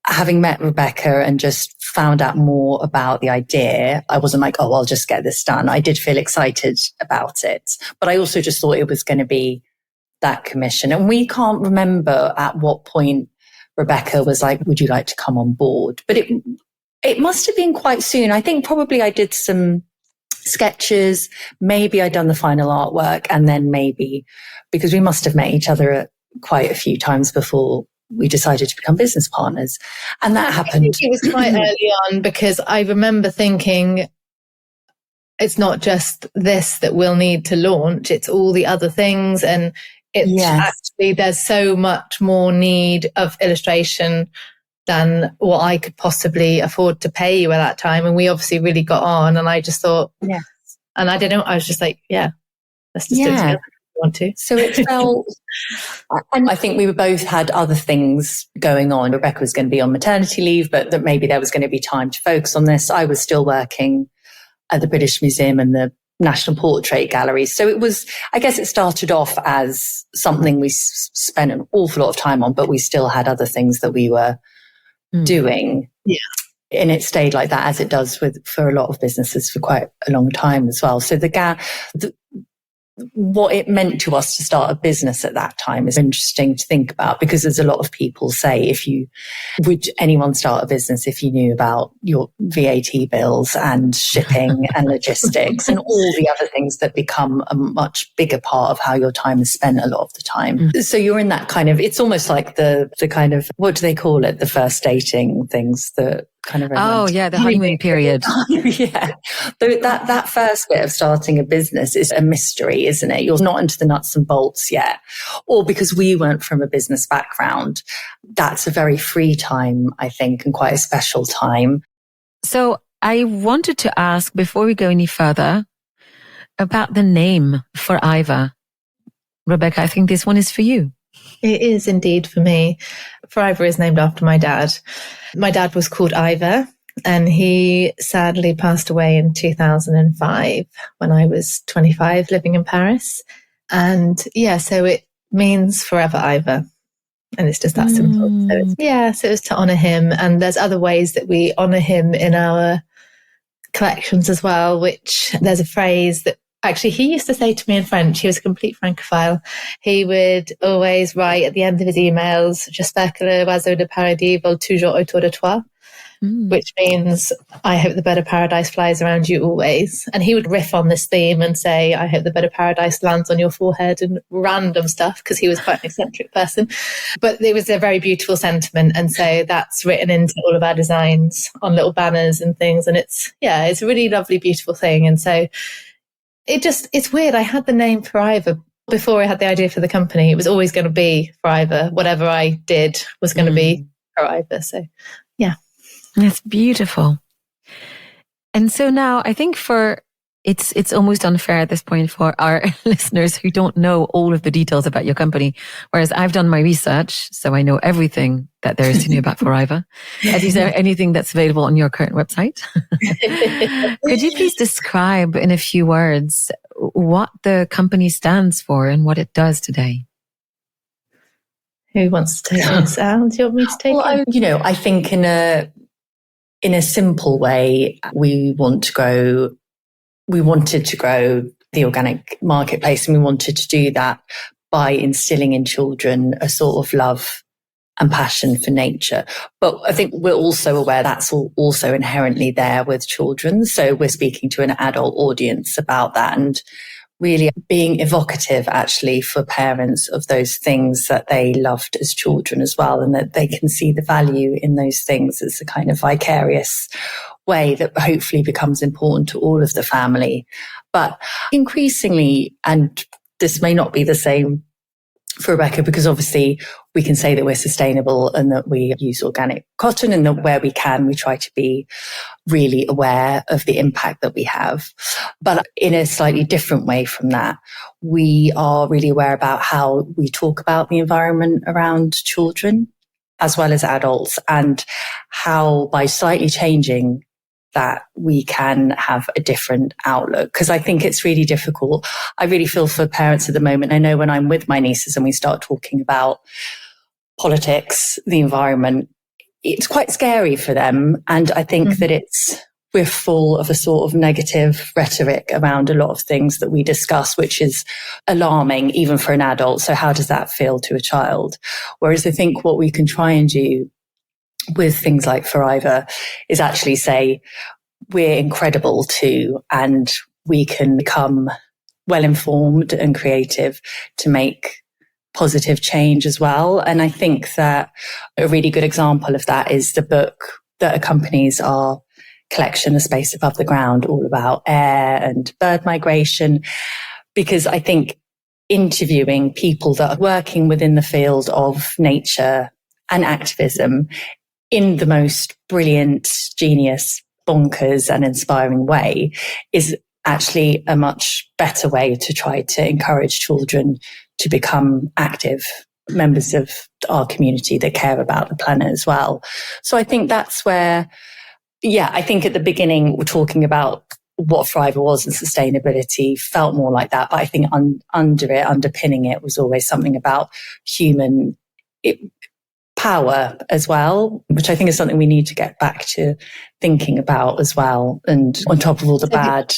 having met Rebecca and just found out more about the idea, I wasn't like, I'll just get this done. I did feel excited about it. But I also just thought it was going to be that commission. And we can't remember at what point Rebecca was like, would you like to come on board? But it must have been quite soon. I think probably I did some sketches, maybe I'd done the final artwork, and then maybe, because we must have met each other quite a few times before we decided to become business partners. And that happened. I think it was quite early on, because I remember thinking, it's not just this that we'll need to launch, it's all the other things. And it's actually, there's so much more need of illustration than what I could possibly afford to pay you at that time. And we obviously really got on, and I just thought, and I don't know, I was just like, let's just do it together if you want to. So it felt, and I think we both had other things going on. Rebecca was going to be on maternity leave, but that maybe there was going to be time to focus on this. I was still working at the British Museum and the National Portrait Gallery. So it was, I guess it started off as something we spent an awful lot of time on, but we still had other things that we were doing. Yeah. And it stayed like that, as it does for a lot of businesses for quite a long time as well. So what it meant to us to start a business at that time is interesting to think about, because there's a lot of people say, would anyone start a business if you knew about your VAT bills and shipping and logistics and all the other things that become a much bigger part of how your time is spent a lot of the time. So you're in that kind of, it's almost like the kind of, what do they call it? The first dating things that kind of the honeymoon period. Yeah. So that first bit of starting a business is a mystery, isn't it? You're not into the nuts and bolts yet. Or because we weren't from a business background, that's a very free time, I think, and quite a special time. So I wanted to ask, before we go any further, about the name Forivor. Rebecca, I think this one is for you. It is indeed for me. Forivor is named after my dad. My dad was called Ivor, and he sadly passed away in 2005 when I was 25, living in Paris. And so it means forever Ivor. And it's just that simple. So it was to honour him. And there's other ways that we honour him in our collections as well, which there's a phrase that actually he used to say to me in French. He was a complete francophile. He would always write at the end of his emails, "J'espère que l'oiseau de paradis vole toujours autour de toi," which means, I hope the bird of paradise flies around you always. And he would riff on this theme and say, "I hope the bird of paradise lands on your forehead," and random stuff, because he was quite an eccentric person. But it was a very beautiful sentiment. And so that's written into all of our designs on little banners and things. And it's a really lovely, beautiful thing. And so it's weird. I had the name Forivor before I had the idea for the company. It was always going to be Forivor. Whatever I did was going to be Forivor. So, yeah. That's beautiful. And so now I think it's almost unfair at this point for our listeners who don't know all of the details about your company, whereas I've done my research, so I know everything that there is to know about Forivor. Is there anything that's available on your current website? Could you please describe in a few words what the company stands for and what it does today? Who wants to take this? Al, do you want me to take it? I think in a simple way, we wanted to grow the organic marketplace, and we wanted to do that by instilling in children a sort of love and passion for nature. But I think we're also aware that's also inherently there with children. So we're speaking to an adult audience about that, and really being evocative actually for parents of those things that they loved as children as well, and that they can see the value in those things as a kind of vicarious way that hopefully becomes important to all of the family. But increasingly, and this may not be the same for Rebecca, because obviously we can say that we're sustainable and that we use organic cotton, and that where we can, we try to be really aware of the impact that we have. But in a slightly different way from that, we are really aware about how we talk about the environment around children as well as adults, and how by slightly changing that we can have a different outlook. Because I think it's really difficult. I really feel for parents at the moment. I know when I'm with my nieces and we start talking about politics, the environment, it's quite scary for them. And I think that we're full of a sort of negative rhetoric around a lot of things that we discuss, which is alarming even for an adult. So how does that feel to a child? Whereas I think what we can try and do with things like Forivor is actually say, we're incredible too, and we can become well-informed and creative to make positive change as well. And I think that a really good example of that is the book that accompanies our collection, A Space Above the Ground, all about air and bird migration, because I think interviewing people that are working within the field of nature and activism in the most brilliant, genius, bonkers and inspiring way is actually a much better way to try to encourage children to become active members of our community that care about the planet as well. So I think that's where, I think at the beginning we're talking about what Forivor was, and sustainability felt more like that. But I think underpinning it was always something about human power as well, which I think is something we need to get back to thinking about as well. And on top of all the bad,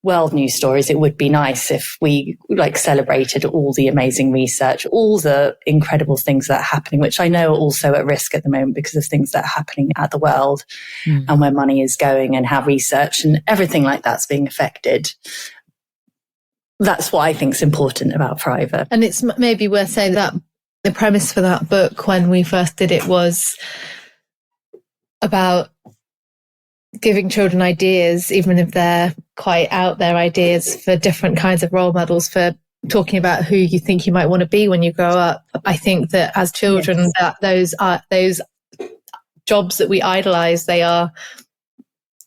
world news stories, it would be nice if we like celebrated all the amazing research, all the incredible things that are happening, which I know are also at risk at the moment because of things that are happening at the world and where money is going and how research and everything like that's being affected. That's what I think is important about Forivor. And it's maybe worth saying that the premise for that book when we first did it was about giving children ideas, even if they're quite out there ideas, for different kinds of role models, for talking about who you think you might want to be when you grow up. I think that as children, that those jobs that we idolize, they are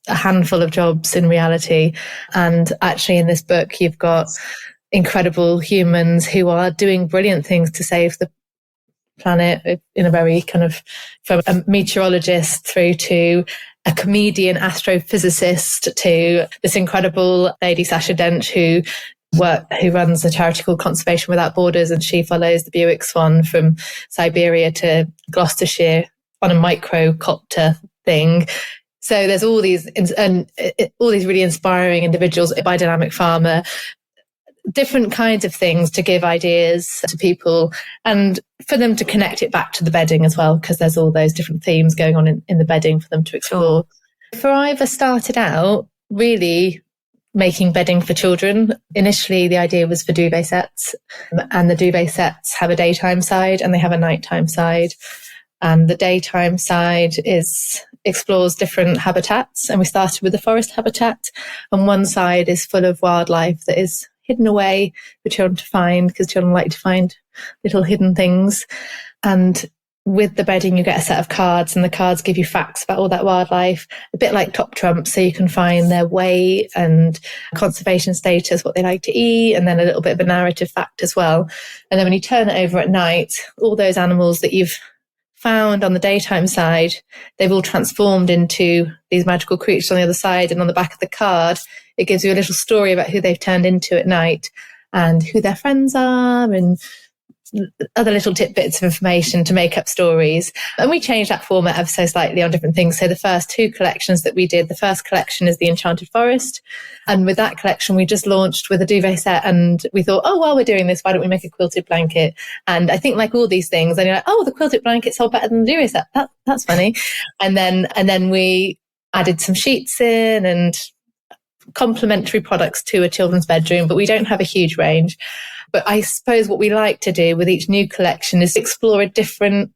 a handful of jobs in reality. And actually in this book, you've got incredible humans who are doing brilliant things to save the planet in a very kind of, from a meteorologist through to a comedian astrophysicist to this incredible lady, Sasha Dench, who runs a charity called Conservation Without Borders, and she follows the Buick Swan from Siberia to Gloucestershire on a microcopter thing. So there's all these really inspiring individuals, a biodynamic farmer, different kinds of things to give ideas to people and for them to connect it back to the bedding as well, because there's all those different themes going on in the bedding for them to explore. Forivor started out really making bedding for children. Initially, the idea was for duvet sets, and the duvet sets have a daytime side and they have a nighttime side. And the daytime side explores different habitats. And we started with the forest habitat, and one side is full of wildlife that is hidden away for children to find, because children like to find little hidden things. And with the bedding, you get a set of cards, and the cards give you facts about all that wildlife, a bit like Top Trump. So you can find their weight and conservation status, what they like to eat, and then a little bit of a narrative fact as well. And then when you turn it over at night, all those animals that you've found on the daytime side, they've all transformed into these magical creatures on the other side. And on the back of the card, it gives you a little story about who they've turned into at night and who their friends are and other little tidbits of information to make up stories. And we changed that format ever so slightly on different things. So the first two collections that we did, the first collection is the Enchanted Forest. And with that collection, we just launched with a duvet set, and we thought, oh, while we're doing this, why don't we make a quilted blanket? And I think like all these things, and you're like, oh, the quilted blanket sold better than the duvet set. That's funny. And then we added some sheets in and complementary products to a children's bedroom, but we don't have a huge range. But I suppose what we like to do with each new collection is explore a different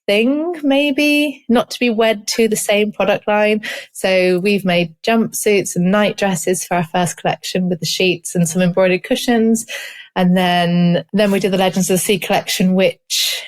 thing, maybe not to be wed to the same product line. So we've made jumpsuits and night dresses for our first collection with the sheets and some embroidered cushions. And then we did the Legends of the Sea collection, which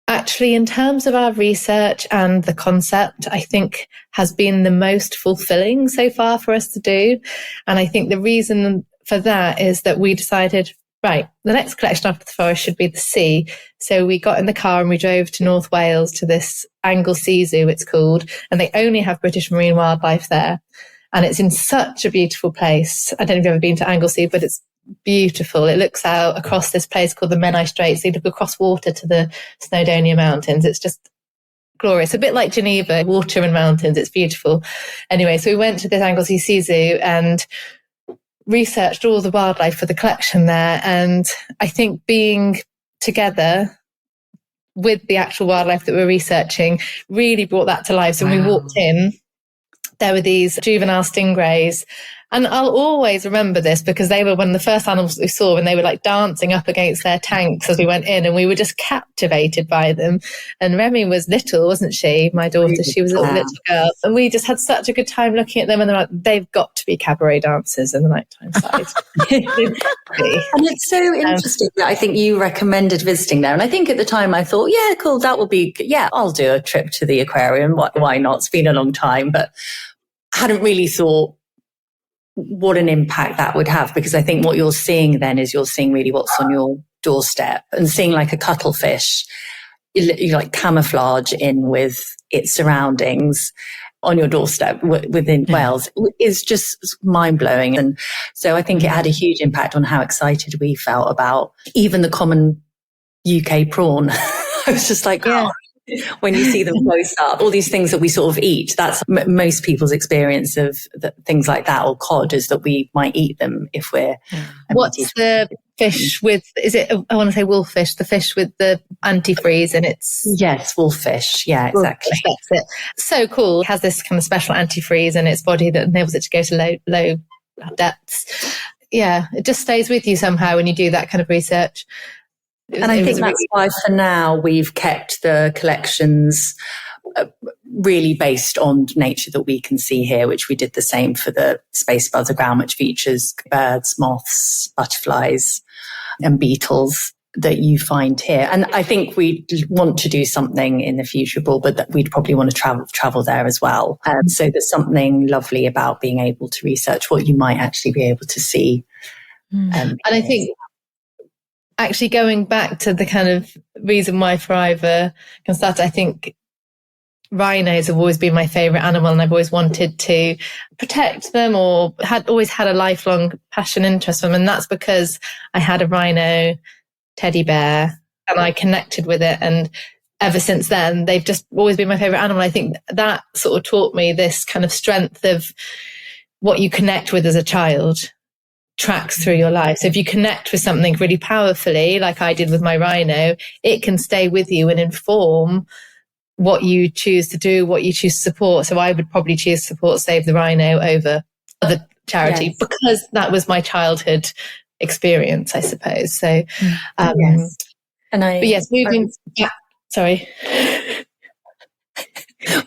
actually, in terms of our research and the concept, I think has been the most fulfilling so far for us to do. And I think the reason for that is that we decided, right, the next collection after the forest should be the sea. So we got in the car and we drove to North Wales to this Anglesey Zoo, it's called, and they only have British marine wildlife there. And it's in such a beautiful place. I don't know if you've ever been to Anglesey, but it's beautiful. It looks out across this place called the Menai Straits. So you look across water to the Snowdonia Mountains. It's just glorious. A bit like Geneva, water and mountains. It's beautiful. Anyway, so we went to this Anglesey Sea Zoo and researched all the wildlife for the collection there. And I think being together with the actual wildlife that we're researching really brought that to life. So when we walked in, there were these juvenile stingrays. And I'll always remember this because they were one of the first animals that we saw, and they were like dancing up against their tanks as we went in, and we were just captivated by them. And Remy was little, wasn't she? My daughter, she was a little girl. And we just had such a good time looking at them, and they're like, they've got to be cabaret dancers in the nighttime side. And it's so interesting that I think you recommended visiting there. And I think at the time I thought, yeah, cool, that will be, yeah, I'll do a trip to the aquarium. Why not? It's been a long time, but I hadn't really thought what an impact that would have, because I think what you're seeing then is you're seeing really what's on your doorstep, and seeing like a cuttlefish, you like camouflage in with its surroundings on your doorstep within Wales is just mind blowing. And so I think it had a huge impact on how excited we felt about even the common UK prawn. I was just like, when you see them close up, all these things that we sort of eat, that's most people's experience of things like that, or cod, is that we might eat them if we're... What's the fish with, is it, I want to say wolfish, the fish with the antifreeze, and it's... Yes, wolfish. Yeah, exactly. Wolfish, that's it. So cool. It has this kind of special antifreeze in its body that enables it to go to low depths. Yeah, it just stays with you somehow when you do that kind of research. And I think that's why for now we've kept the collections really based on nature that we can see here, which we did the same for the Space Above the Ground, which features birds, moths, butterflies and beetles that you find here. And I think we want to do something in the future, but that we'd probably want to travel there as well. So there's something lovely about being able to research what you might actually be able to see. And I think actually going back to the kind of reason why Forivor can start, I think rhinos have always been my favourite animal, and I've always wanted to protect them, or always had a lifelong passion, interest for them. And that's because I had a rhino teddy bear and I connected with it. And ever since then, they've just always been my favourite animal. I think that sort of taught me this kind of strength of what you connect with as a child tracks through your life. So if you connect with something really powerfully, like I did with my rhino, it can stay with you and inform what you choose to do, what you choose to support. So I would probably choose to support Save the Rhino over other charity, because that was my childhood experience, I suppose. So, yes. Moving back. Sorry.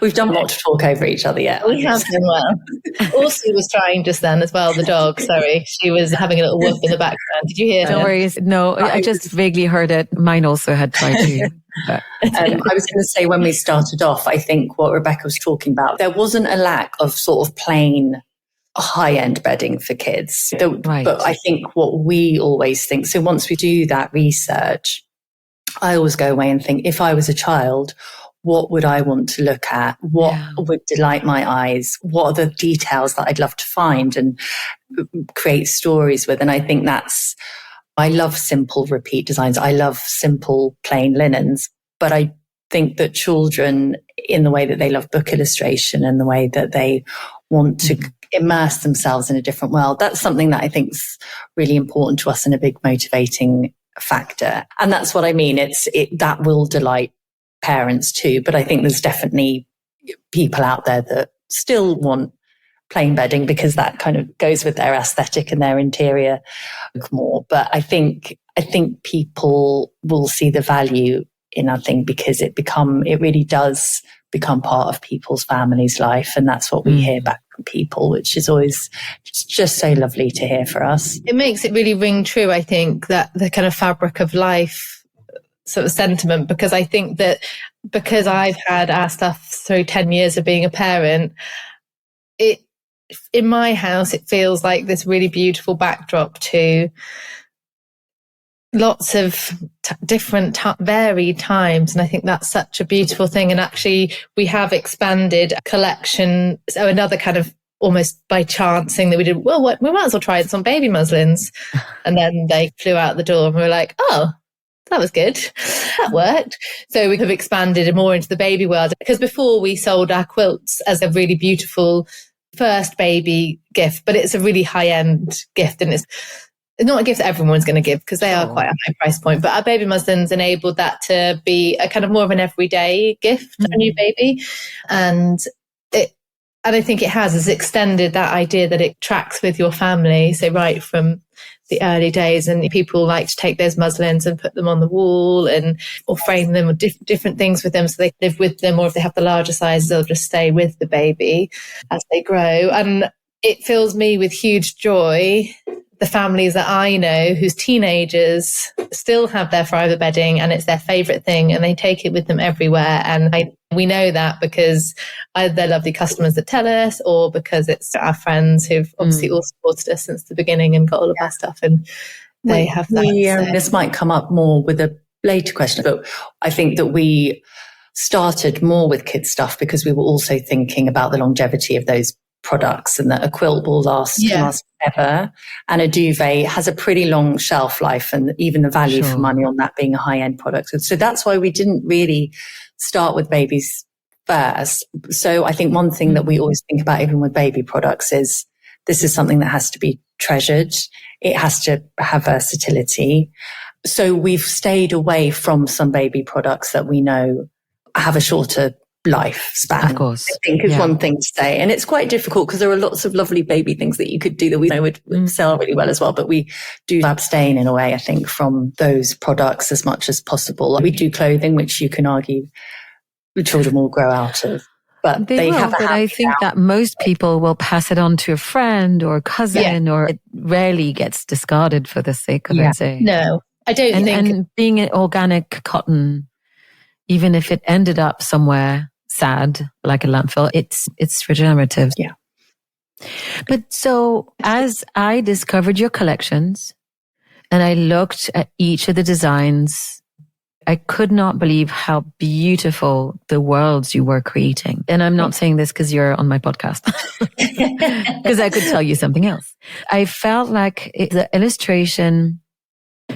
We've done a lot to talk over each other yet. We have done well. Lucy was trying just then as well, the dog. Sorry. She was having a little whoop in the background. Did you hear her? No worries. No, I just vaguely heard it. Mine also had tried to. I was going to say, when we started off, I think what Rebecca was talking about, there wasn't a lack of sort of plain high-end bedding for kids. Right. But I think what we always think, so once we do that research, I always go away and think, if I was a child, what would I want to look at? What would delight my eyes? What are the details that I'd love to find and create stories with? And I think I love simple repeat designs. I love simple plain linens, but I think that children, in the way that they love book illustration and the way that they want to immerse themselves in a different world, that's something that I think is really important to us and a big motivating factor. And that's what I mean. That will delight parents too, but I think there's definitely people out there that still want plain bedding because that kind of goes with their aesthetic and their interior more. But I think people will see the value in our thing because it really does become part of people's families' life, and that's what we hear back from people, which is always just so lovely to hear for us. It makes it really ring true, I think, that the kind of fabric of life sort of sentiment, because I think that because I've had our stuff through 10 years of being a parent, in my house, it feels like this really beautiful backdrop to lots of different varied times. And I think that's such a beautiful thing. And actually, we have expanded a collection. So another kind of almost by chance thing that we did, well, we might as well try it on baby muslins. And then they flew out the door and we were like, oh, that was good. That worked. So we have expanded more into the baby world, because before we sold our quilts as a really beautiful first baby gift, but it's a really high-end gift, and it's not a gift that everyone's going to give because they are quite a high price point. But our baby muslins enabled that to be a kind of more of an everyday gift for a new baby. And I think it has extended that idea that it tracks with your family. So right from the early days, and people like to take those muslins and put them on the wall or frame them, or different things with them, so they live with them, or if they have the larger sizes, they'll just stay with the baby as they grow. And it fills me with huge joy, the families that I know whose teenagers still have their Forivor bedding and it's their favourite thing, and they take it with them everywhere. And we know that because either they're lovely customers that tell us, or because it's our friends who've obviously all supported us since the beginning and got all of our stuff, and they have that. This might come up more with a later question, but I think that we started more with kids stuff because we were also thinking about the longevity of those products, and that a quilt will last ever. And a duvet has a pretty long shelf life, and even the value for money on that being a high-end product. So that's why we didn't really start with babies first. So I think one thing that we always think about, even with baby products, is this is something that has to be treasured. It has to have versatility. So we've stayed away from some baby products that we know have a shorter lifespan. Of course. I think is one thing to say. And it's quite difficult because there are lots of lovely baby things that you could do that we know would sell really well as well. But we do abstain in a way, I think, from those products as much as possible. We do clothing, which you can argue the children will grow out of. But they have but I think that most people will pass it on to a friend or a cousin, or it rarely gets discarded for the sake of it. Say. No, I don't think. And being an organic cotton, even if it ended up somewhere sad, like a landfill, it's regenerative. Yeah. But so as I discovered your collections and I looked at each of the designs, I could not believe how beautiful the worlds you were creating. And I'm not saying this because you're on my podcast, because I could tell you something else. I felt like the illustration,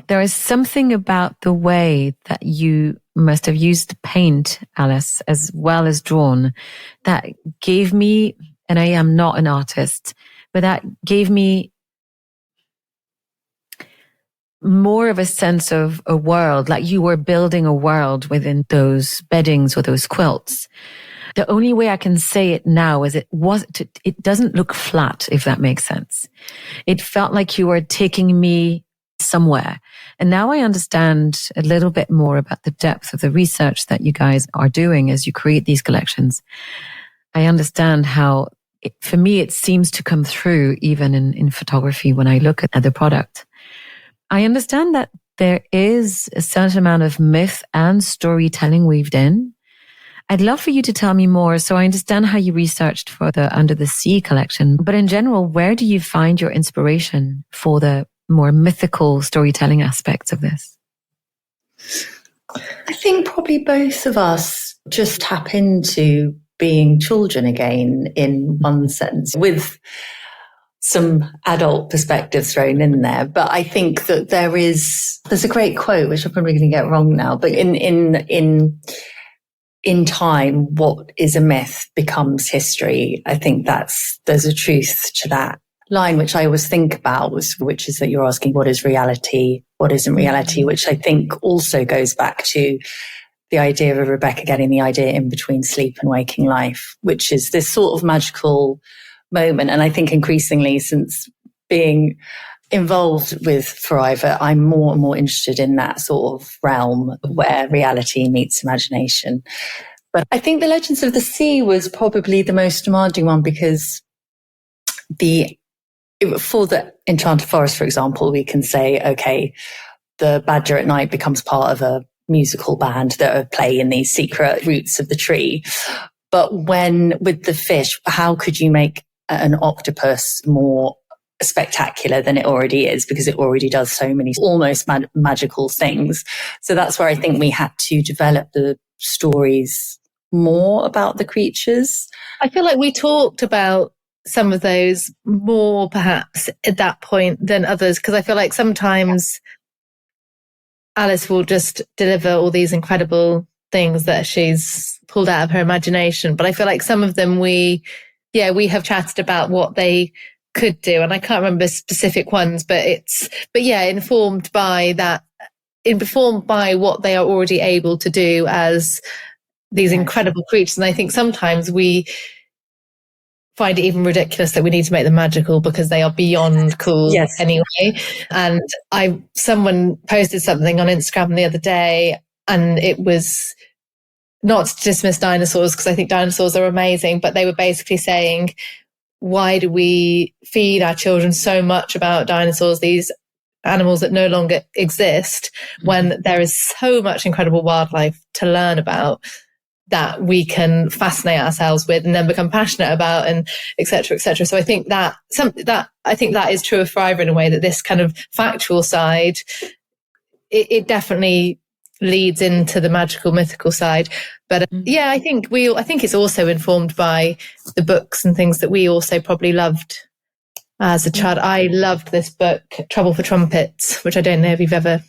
there is something about the way that you must have used paint, Alice, as well as drawn, that gave me, and I am not an artist, but that gave me more of a sense of a world, like you were building a world within those beddings or those quilts. The only way I can say it now is it doesn't look flat, if that makes sense. It felt like you were taking me somewhere. And now I understand a little bit more about the depth of the research that you guys are doing as you create these collections. I understand how, for me, it seems to come through even in photography when I look at the product. I understand that there is a certain amount of myth and storytelling weaved in. I'd love for you to tell me more. So I understand how you researched for the Under the Sea collection, but in general, where do you find your inspiration for the more mythical storytelling aspects of this? I think probably both of us just tap into being children again in one sense, with some adult perspective thrown in there. But I think that there's a great quote, which I'm probably going to get wrong now, but in time, what is a myth becomes history. I think there's a truth to that line, which I always think about, which is that you're asking what is reality, what isn't reality, which I think also goes back to the idea of Rebecca getting the idea in between sleep and waking life, which is this sort of magical moment. And I think increasingly, since being involved with Forivor, I'm more and more interested in that sort of realm where reality meets imagination. But I think the Legends of the Sea was probably the most demanding one, because for the Enchanted Forest, for example, we can say, okay, the badger at night becomes part of a musical band that are playing these secret roots of the tree. But with the fish, how could you make an octopus more spectacular than it already is, because it already does so many almost magical things. So that's where I think we had to develop the stories more about the creatures. I feel like we talked about some of those more perhaps at that point than others, because I feel like sometimes Alice will just deliver all these incredible things that she's pulled out of her imagination. But I feel like some of them we have chatted about what they could do. And I can't remember specific ones, but informed by what they are already able to do as these incredible creatures. And I think sometimes we find it even ridiculous that we need to make them magical because they are beyond cool anyway. And someone posted something on Instagram the other day, and it was not to dismiss dinosaurs, because I think dinosaurs are amazing, but they were basically saying, why do we feed our children so much about dinosaurs, these animals that no longer exist, when there is so much incredible wildlife to learn about that we can fascinate ourselves with and then become passionate about, and et cetera, et cetera. So I think that is true of Forivor in a way, that this kind of factual side, it definitely leads into the magical, mythical side. But I think it's also informed by the books and things that we also probably loved as a child. I loved this book, Trouble for Trumpets, which I don't know if you've ever...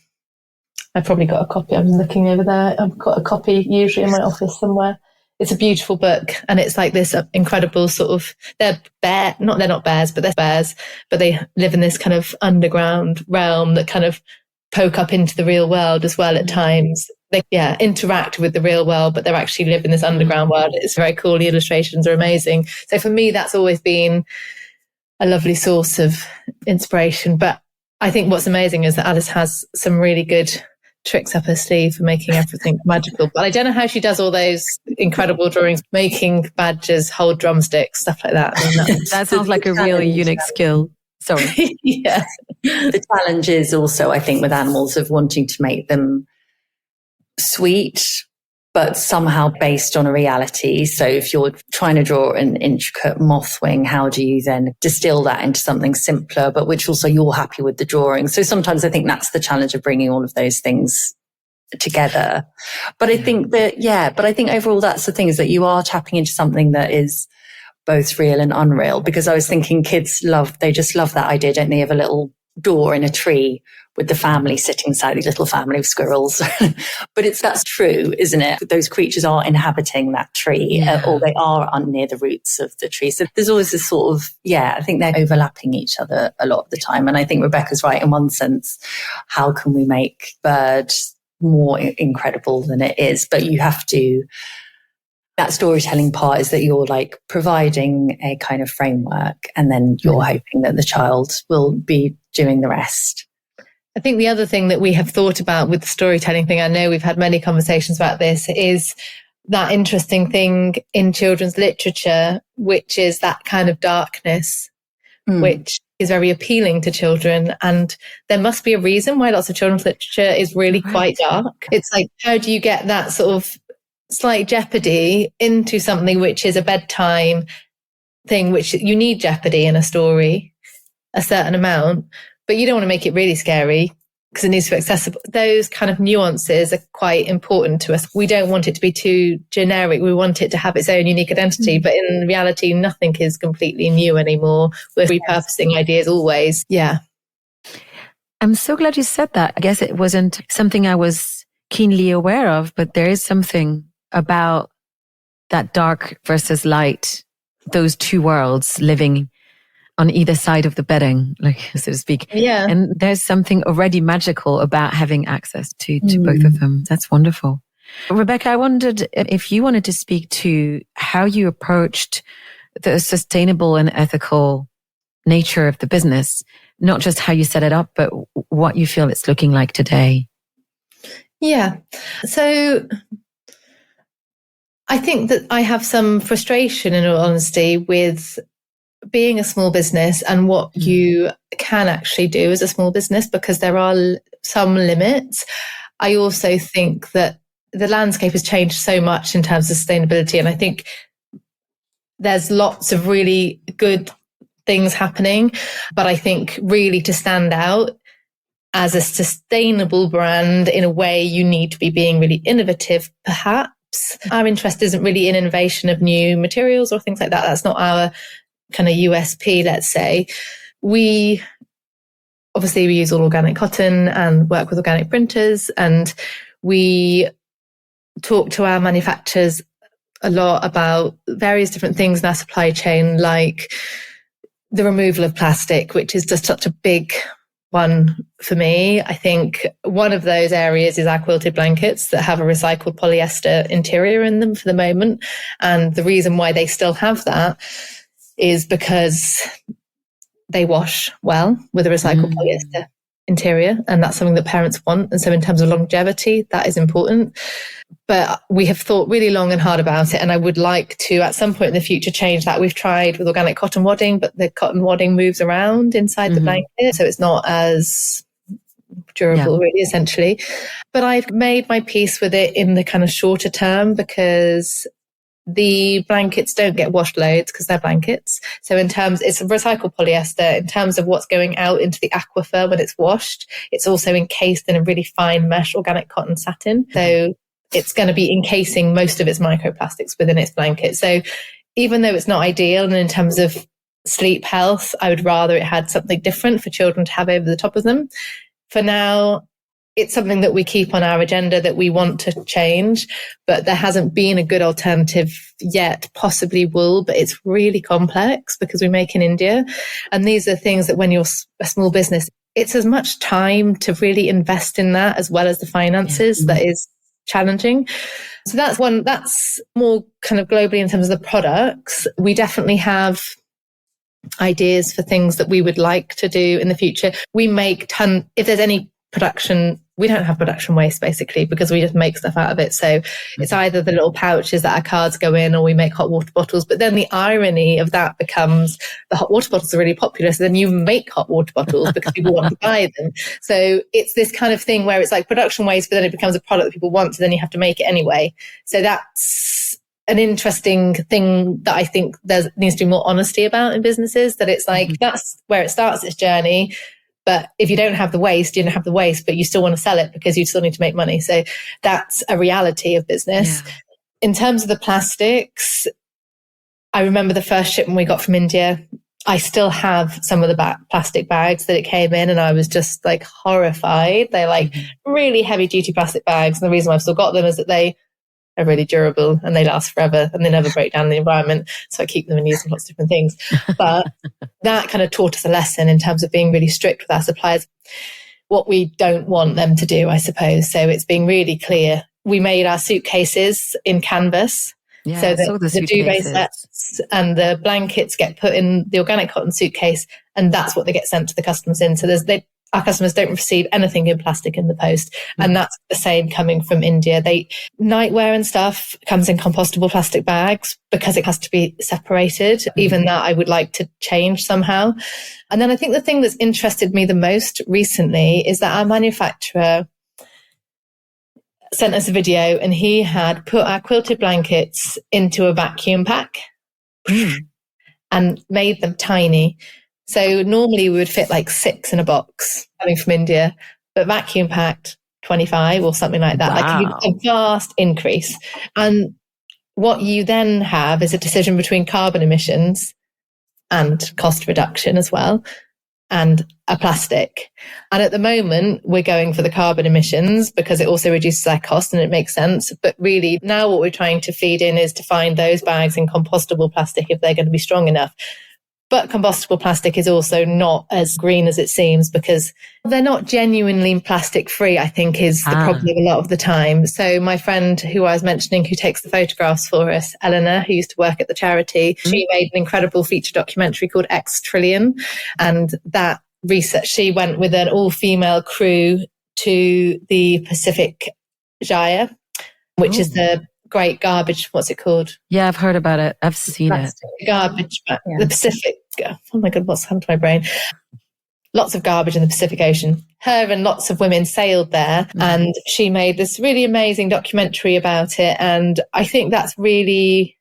I've probably got a copy. I'm looking over there. I've got a copy usually in my office somewhere. It's a beautiful book, and it's like this incredible sort of, they're not bears, but they're bears, but they live in this kind of underground realm that kind of poke up into the real world as well at times. They interact with the real world, but they're actually live in this underground world. It's very cool. The illustrations are amazing. So for me, that's always been a lovely source of inspiration. But I think what's amazing is that Alice has some really good tricks up her sleeve for making everything magical. But I don't know how she does all those incredible drawings, making badgers hold drumsticks, stuff like that. That sounds like a really unique skill. Sorry. Yeah. The challenge is also, I think, with animals of wanting to make them sweet, but somehow based on a reality. So if you're trying to draw an intricate moth wing, how do you then distill that into something simpler, but which also you're happy with the drawing? So sometimes I think that's the challenge of bringing all of those things together. But I think but I think overall that's the thing, is that you are tapping into something that is both real and unreal. Because I was thinking they just love that idea, don't they, of a little door in a tree with the family sitting inside, the little family of squirrels. But that's true, isn't it? Those creatures are inhabiting that tree, or they are near the roots of the tree. So there's always this sort of, I think they're overlapping each other a lot of the time. And I think Rebecca's right in one sense. How can we make birds more incredible than it is? But you have to, that storytelling part is that you're like providing a kind of framework, and then you're hoping that the child will be doing the rest. I think the other thing that we have thought about with the storytelling thing, I know we've had many conversations about this, is that interesting thing in children's literature, which is that kind of darkness, which is very appealing to children. And there must be a reason why lots of children's literature is really quite dark. It's like, how do you get that sort of slight jeopardy into something which is a bedtime thing, which you need jeopardy in a story, a certain amount, but you don't want to make it really scary because it needs to be accessible. Those kind of nuances are quite important to us. We don't want it to be too generic. We want it to have its own unique identity, but in reality, nothing is completely new anymore. We're repurposing ideas always. Yeah. I'm so glad you said that. I guess it wasn't something I was keenly aware of, but there is something about that dark versus light, those two worlds living on either side of the bedding, like, so to speak. Yeah. And there's something already magical about having access to both of them. That's wonderful. Rebecca, I wondered if you wanted to speak to how you approached the sustainable and ethical nature of the business, not just how you set it up, but what you feel it's looking like today. Yeah. So I think that I have some frustration, in all honesty, with being a small business and what you can actually do as a small business, because there are some limits. I also think that the landscape has changed so much in terms of sustainability. And I think there's lots of really good things happening. But I think really to stand out as a sustainable brand in a way, you need to be being really innovative, perhaps. Our interest isn't really in innovation of new materials or things like that. That's not our kind of USP, let's say. We use all organic cotton and work with organic printers, and we talk to our manufacturers a lot about various different things in our supply chain, like the removal of plastic, which is just such a big one for me. I think one of those areas is our quilted blankets that have a recycled polyester interior in them for the moment. And the reason why they still have that is because they wash well with a recycled polyester interior. And that's something that parents want. And so in terms of longevity, that is important. But we have thought really long and hard about it. And I would like to, at some point in the future, change that. We've tried with organic cotton wadding, but the cotton wadding moves around inside the blanket. So it's not as durable, really, essentially. But I've made my peace with it in the kind of shorter term, because the blankets don't get washed loads because they're blankets. So in terms, it's a recycled polyester. In terms of what's going out into the aquifer when it's washed, it's also encased in a really fine mesh organic cotton satin. So it's going to be encasing most of its microplastics within its blanket. So even though it's not ideal, and in terms of sleep health. I would rather it had something different for children to have over the top of them. For now, it's something that we keep on our agenda that we want to change, but there hasn't been a good alternative yet. Possibly will, but it's really complex because we make in India. And these are things that when you're a small business, it's as much time to really invest in that as well as the finances that is challenging. So that's more kind of globally in terms of the products. We definitely have ideas for things that we would like to do in the future. We make if there's any production, we don't have production waste basically because we just make stuff out of it. So it's either the little pouches that our cards go in or we make hot water bottles. But then the irony of that becomes the hot water bottles are really popular. So then you make hot water bottles because people want to buy them. So it's this kind of thing where it's like production waste, but then it becomes a product that people want. So then you have to make it anyway. So that's an interesting thing that I think there needs to be more honesty about in businesses, that it's like, that's where it starts its journey. But if you don't have the waste, you don't have the waste, but you still want to sell it because you still need to make money. So that's a reality of business. Yeah. In terms of the plastics, I remember the first shipment we got from India. I still have some of the plastic bags that it came in, and I was just like horrified. They're like really heavy duty plastic bags. And the reason I've still got them is that they are really durable and they last forever and they never break down in the environment. So I keep them and use them for lots of different things. But that kind of taught us a lesson in terms of being really strict with our suppliers, what we don't want them to do, I suppose. So it's being really clear. We made our suitcases in canvas. Yeah, so that the duvet sets and the blankets get put in the organic cotton suitcase, and that's what they get sent to the customers in. So our customers don't receive anything in plastic in the post. And that's the same coming from India. Nightwear and stuff comes in compostable plastic bags because it has to be separated. Even that I would like to change somehow. And then I think the thing that's interested me the most recently is that our manufacturer sent us a video, and he had put our quilted blankets into a vacuum pack and made them tiny. So normally we would fit like 6 in a box coming from India, but vacuum packed 25 or something like that. Wow. Like a vast increase. And what you then have is a decision between carbon emissions and cost reduction as well, and a plastic. And at the moment we're going for the carbon emissions because it also reduces our cost and it makes sense. But really now what we're trying to feed in is to find those bags in compostable plastic if they're going to be strong enough. But compostable plastic is also not as green as it seems because they're not genuinely plastic free, I think is the problem a lot of the time. So my friend who I was mentioning, who takes the photographs for us, Eleanor, who used to work at the charity, she made an incredible feature documentary called X Trillion. And that research, she went with an all-female crew to the Pacific Gyre, which is the great garbage, what's it called? Yeah, I've heard about it. I've seen it. Garbage, the Pacific. Oh my God, what's happened to my brain? Lots of garbage in the Pacific Ocean. Her and lots of women sailed there, and she made this really amazing documentary about it. And I think that's really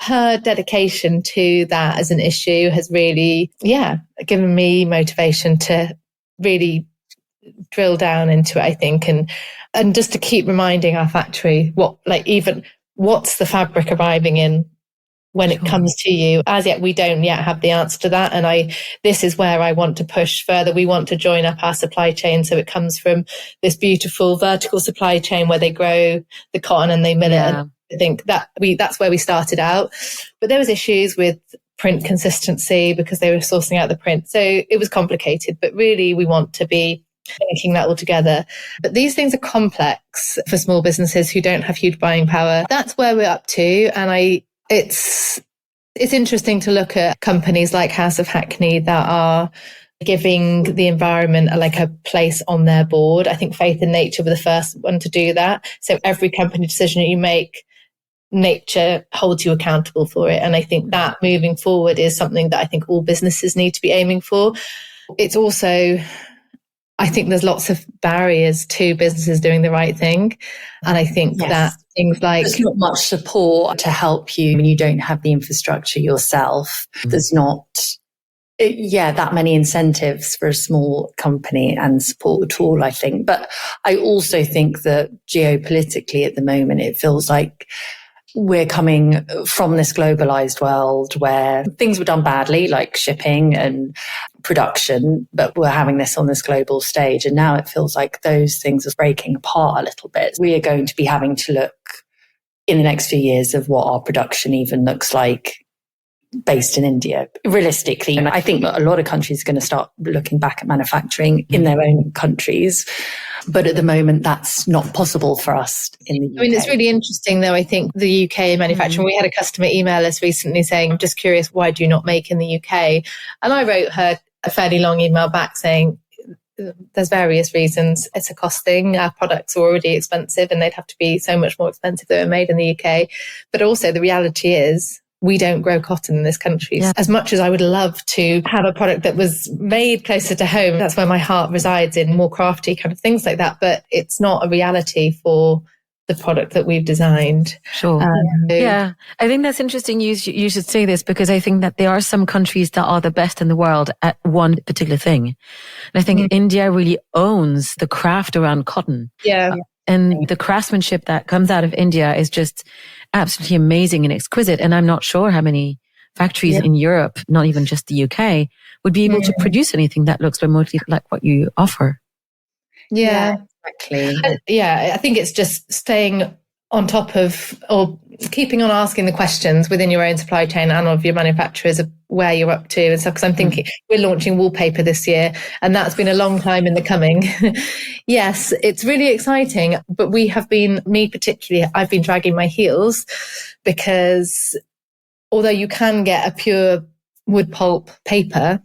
her dedication to that as an issue has really, given me motivation to really drill down into it, I think, and just to keep reminding our factory what's the fabric arriving in when it comes to you. As yet, we don't yet have the answer to that. And this is where I want to push further. We want to join up our supply chain. So it comes from this beautiful vertical supply chain where they grow the cotton and they mill it. And I think that's where we started out. But there was issues with print consistency because they were sourcing out the print. So it was complicated, but really we want to be thinking that all together. But these things are complex for small businesses who don't have huge buying power. That's where we're up to. And it's interesting to look at companies like House of Hackney that are giving the environment a place on their board. I think Faith in Nature were the first one to do that. So every company decision that you make, nature holds you accountable for it. And I think that moving forward is something that I think all businesses need to be aiming for. It's also, I think there's lots of barriers to businesses doing the right thing. And I think that things like... There's not much support to help you when you don't have the infrastructure yourself. There's not, that many incentives for a small company and support at all, I think. But I also think that geopolitically at the moment, it feels like we're coming from this globalized world where things were done badly, like shipping and production, but we're having this on this global stage. And now it feels like those things are breaking apart a little bit. We are going to be having to look in the next few years of what our production even looks like based in India, realistically. And I think a lot of countries are going to start looking back at manufacturing in their own countries. But at the moment, that's not possible for us in the UK. I mean, it's really interesting, though. I think the UK manufacturing, we had a customer email us recently saying, I'm just curious, why do you not make in the UK? And I wrote her a fairly long email back saying, there's various reasons. It's a cost thing. Our products are already expensive and they'd have to be so much more expensive if they were made in the UK. But also the reality is, we don't grow cotton in this country. Yeah. As much as I would love to have a product that was made closer to home, that's where my heart resides, in more crafty kind of things like that. But it's not a reality for the product that we've designed. Sure. Yeah. I think that's interesting. You should say this, because I think that there are some countries that are the best in the world at one particular thing. And I think India really owns the craft around cotton. Yeah. And the craftsmanship that comes out of India is just absolutely amazing and exquisite. And I'm not sure how many factories in Europe, not even just the UK, would be able to produce anything that looks remotely like what you offer. Yeah, exactly. I think it's just staying on top of, or keeping on asking the questions within your own supply chain and of your manufacturers of where you're up to and stuff. Because I'm thinking we're launching wallpaper this year, and that's been a long time in the coming. Yes, it's really exciting, but we have been, me particularly, I've been dragging my heels, because although you can get a pure wood pulp paper,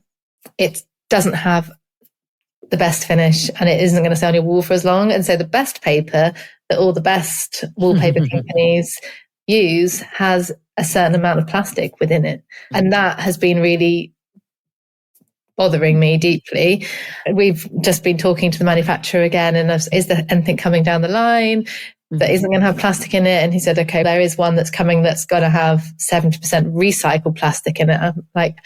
it doesn't have the best finish and it isn't going to stay on your wall for as long. And so the best paper that all the best wallpaper companies use has a certain amount of plastic within it. And that has been really bothering me deeply. We've just been talking to the manufacturer again, and is there anything coming down the line that isn't going to have plastic in it? And he said, okay, there is one that's coming that's going to have 70% recycled plastic in it. I'm like,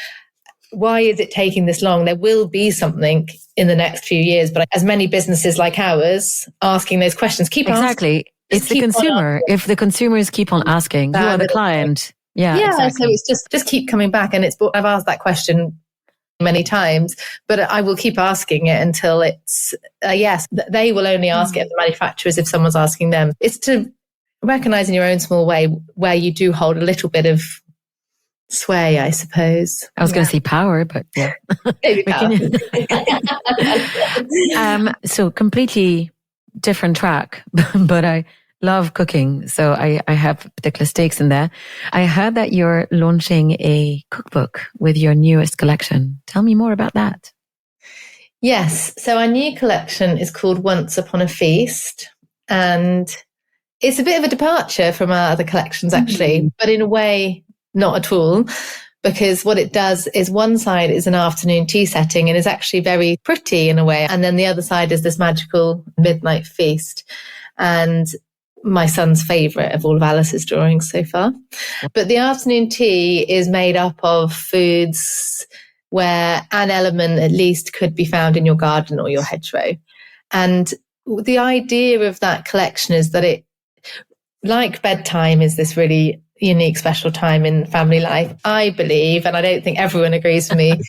why is it taking this long? There will be something in the next few years, but as many businesses like ours asking those questions, keep asking. It's the consumer. If the consumers keep on asking, you are the client. Yeah, exactly. So it's just keep coming back. And I've asked that question many times, but I will keep asking it until it's a yes. They will only ask it of the manufacturers if someone's asking them. It's to recognize in your own small way where you do hold a little bit of sway, I suppose. I was going to say power, but yeah. Maybe power. So completely different track, but I love cooking. So I have particular stakes in there. I heard that you're launching a cookbook with your newest collection. Tell me more about that. Yes. So our new collection is called Once Upon a Feast. And it's a bit of a departure from our other collections, actually, but in a way, not at all, because what it does is one side is an afternoon tea setting and is actually very pretty in a way. And then the other side is this magical midnight feast. And my son's favourite of all of Alice's drawings so far. But the afternoon tea is made up of foods where an element at least could be found in your garden or your hedgerow. And the idea of that collection is that it, like bedtime, is this really unique, special time in family life, I believe, and I don't think everyone agrees with me,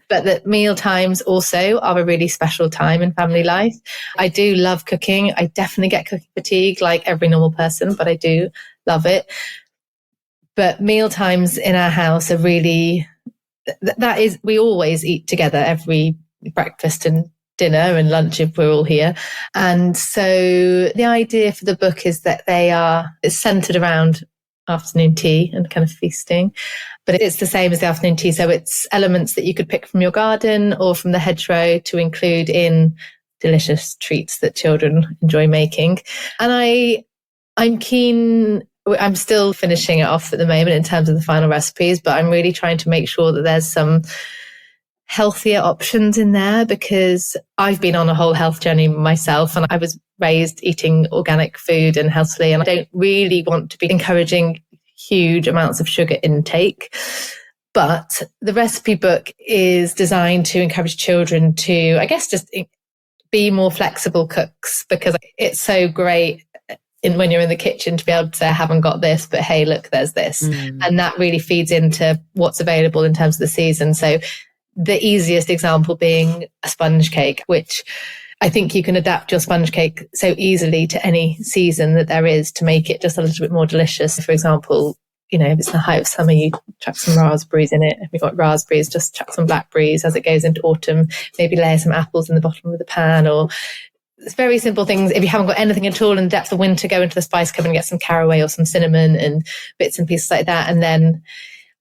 but that meal times also are a really special time in family life. I do love cooking. I definitely get cooking fatigue like every normal person, but I do love it. But meal times in our house are really, that is, we always eat together every breakfast and dinner and lunch if we're all here. And so the idea for the book is that it's centered around afternoon tea and kind of feasting, but it's the same as the afternoon tea. So it's elements that you could pick from your garden or from the hedgerow to include in delicious treats that children enjoy making. And I'm keen, I'm still finishing it off at the moment in terms of the final recipes, but I'm really trying to make sure that there's some healthier options in there, because I've been on a whole health journey myself and I was raised eating organic food and healthily, and I don't really want to be encouraging huge amounts of sugar intake. But the recipe book is designed to encourage children to, I guess, just be more flexible cooks, because it's so great when you're in the kitchen to be able to say, I haven't got this, but hey, look, there's this. And that really feeds into what's available in terms of the season. So the easiest example being a sponge cake, which I think you can adapt your sponge cake so easily to any season that there is to make it just a little bit more delicious. For example, you know, if it's the height of summer, you chuck some raspberries in it. If you've got raspberries, just chuck some blackberries. As it goes into autumn, maybe layer some apples in the bottom of the pan, or it's very simple things. If you haven't got anything at all in the depth of winter, go into the spice cupboard and get some caraway or some cinnamon and bits and pieces like that. And then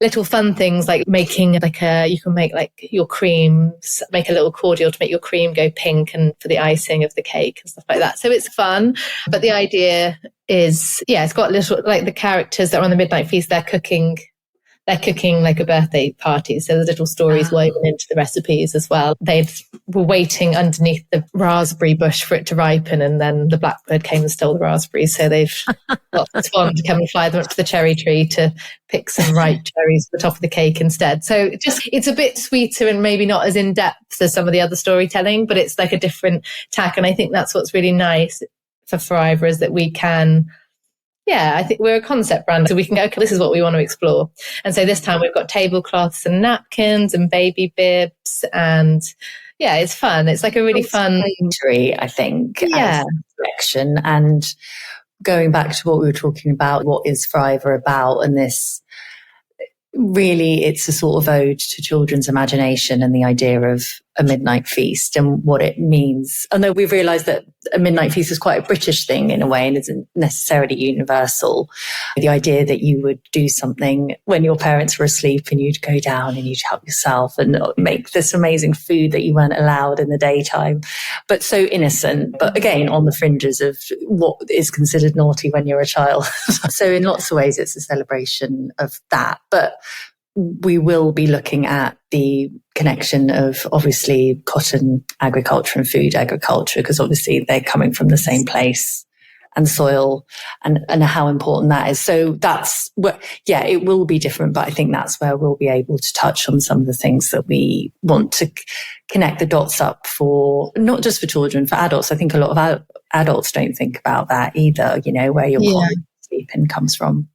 little fun things like making you can make like your creams, make a little cordial to make your cream go pink and for the icing of the cake and stuff like that. So it's fun. But the idea is, it's got little, like the characters that are on the Midnight Feast, they're cooking like a birthday party. So there's little stories woven into the recipes as well. They were waiting underneath the raspberry bush for it to ripen, and then the blackbird came and stole the raspberries. So they've got the swan to come and fly them up to the cherry tree to pick some ripe cherries for the top of the cake instead. So it's a bit sweeter and maybe not as in-depth as some of the other storytelling, but it's like a different tack. And I think that's what's really nice for Forivor, is that we can... I think we're a concept brand, so we can go, okay, this is what we want to explore. And so this time we've got tablecloths and napkins and baby bibs, and it's fun. It's like a really fun imagery, I think, as a collection. And going back to what we were talking about, what is Forivor about, and this really, it's a sort of ode to children's imagination and the idea of a midnight feast and what it means. Although we've realised that a midnight feast is quite a British thing in a way and isn't necessarily universal. The idea that you would do something when your parents were asleep and you'd go down and you'd help yourself and make this amazing food that you weren't allowed in the daytime. But so innocent, but again, on the fringes of what is considered naughty when you're a child. So in lots of ways, it's a celebration of that. But we will be looking at the connection of obviously cotton agriculture and food agriculture, because obviously they're coming from the same place and soil, and how important that is. So that's where, it will be different, but I think that's where we'll be able to touch on some of the things that we want to connect the dots up for, not just for children, for adults. I think a lot of adults don't think about that either, you know, where your sleeping comes from.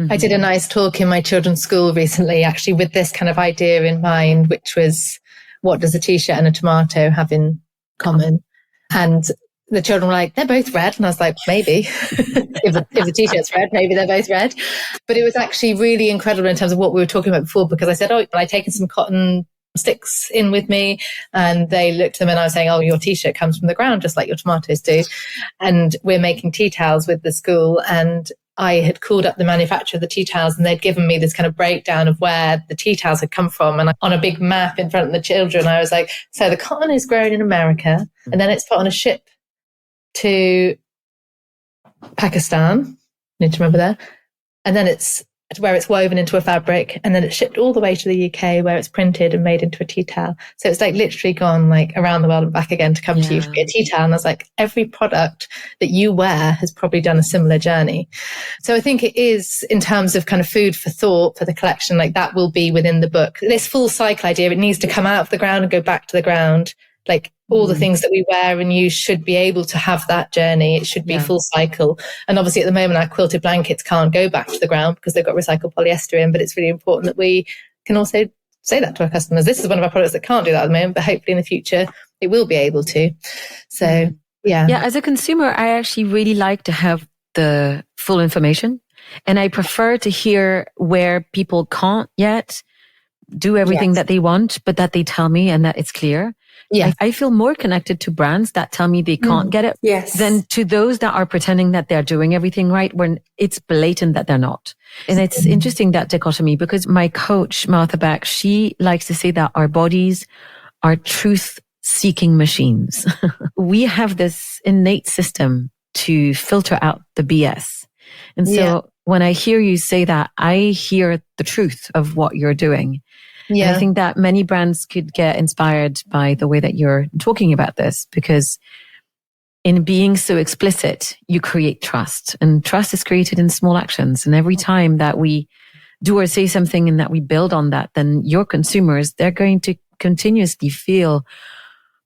I did a nice talk in my children's school recently, actually, with this kind of idea in mind, which was, what does a t-shirt and a tomato have in common? And the children were like, they're both red. And I was like, maybe. if the t-shirt's red, maybe they're both red. But it was actually really incredible in terms of what we were talking about before, because I said, I've taken some cotton sticks in with me, and they looked at them and I was saying, your t-shirt comes from the ground just like your tomatoes do. And we're making tea towels with the school, and I had called up the manufacturer of the tea towels, and they'd given me this kind of breakdown of where the tea towels had come from. And on a big map in front of the children, I was like, so the cotton is grown in America, and then it's put on a ship to Pakistan. Need to remember that. And then it's where it's woven into a fabric, and then it's shipped all the way to the UK where it's printed and made into a tea towel. So it's like literally gone like around the world and back again to come to you to get a tea towel. And I was like, every product that you wear has probably done a similar journey. So I think it is, in terms of kind of food for thought for the collection, like that will be within the book. This full cycle idea, it needs to come out of the ground and go back to the ground. Like all the things that we wear and use should be able to have that journey. It should be full cycle. And obviously at the moment, our quilted blankets can't go back to the ground because they've got recycled polyester in, but it's really important that we can also say that to our customers. This is one of our products that can't do that at the moment, but hopefully in the future it will be able to. So, yeah. Yeah, as a consumer, I actually really like to have the full information, and I prefer to hear where people can't yet do everything that they want, but that they tell me and that it's clear. Yeah, I feel more connected to brands that tell me they can't get it than to those that are pretending that they're doing everything right when it's blatant that they're not. And it's interesting, that dichotomy, because my coach, Martha Beck, she likes to say that our bodies are truth-seeking machines. We have this innate system to filter out the BS. And so when I hear you say that, I hear the truth of what you're doing. Yeah. And I think that many brands could get inspired by the way that you're talking about this, because in being so explicit, you create trust, and trust is created in small actions. And every time that we do or say something and that we build on that, then your consumers, they're going to continuously feel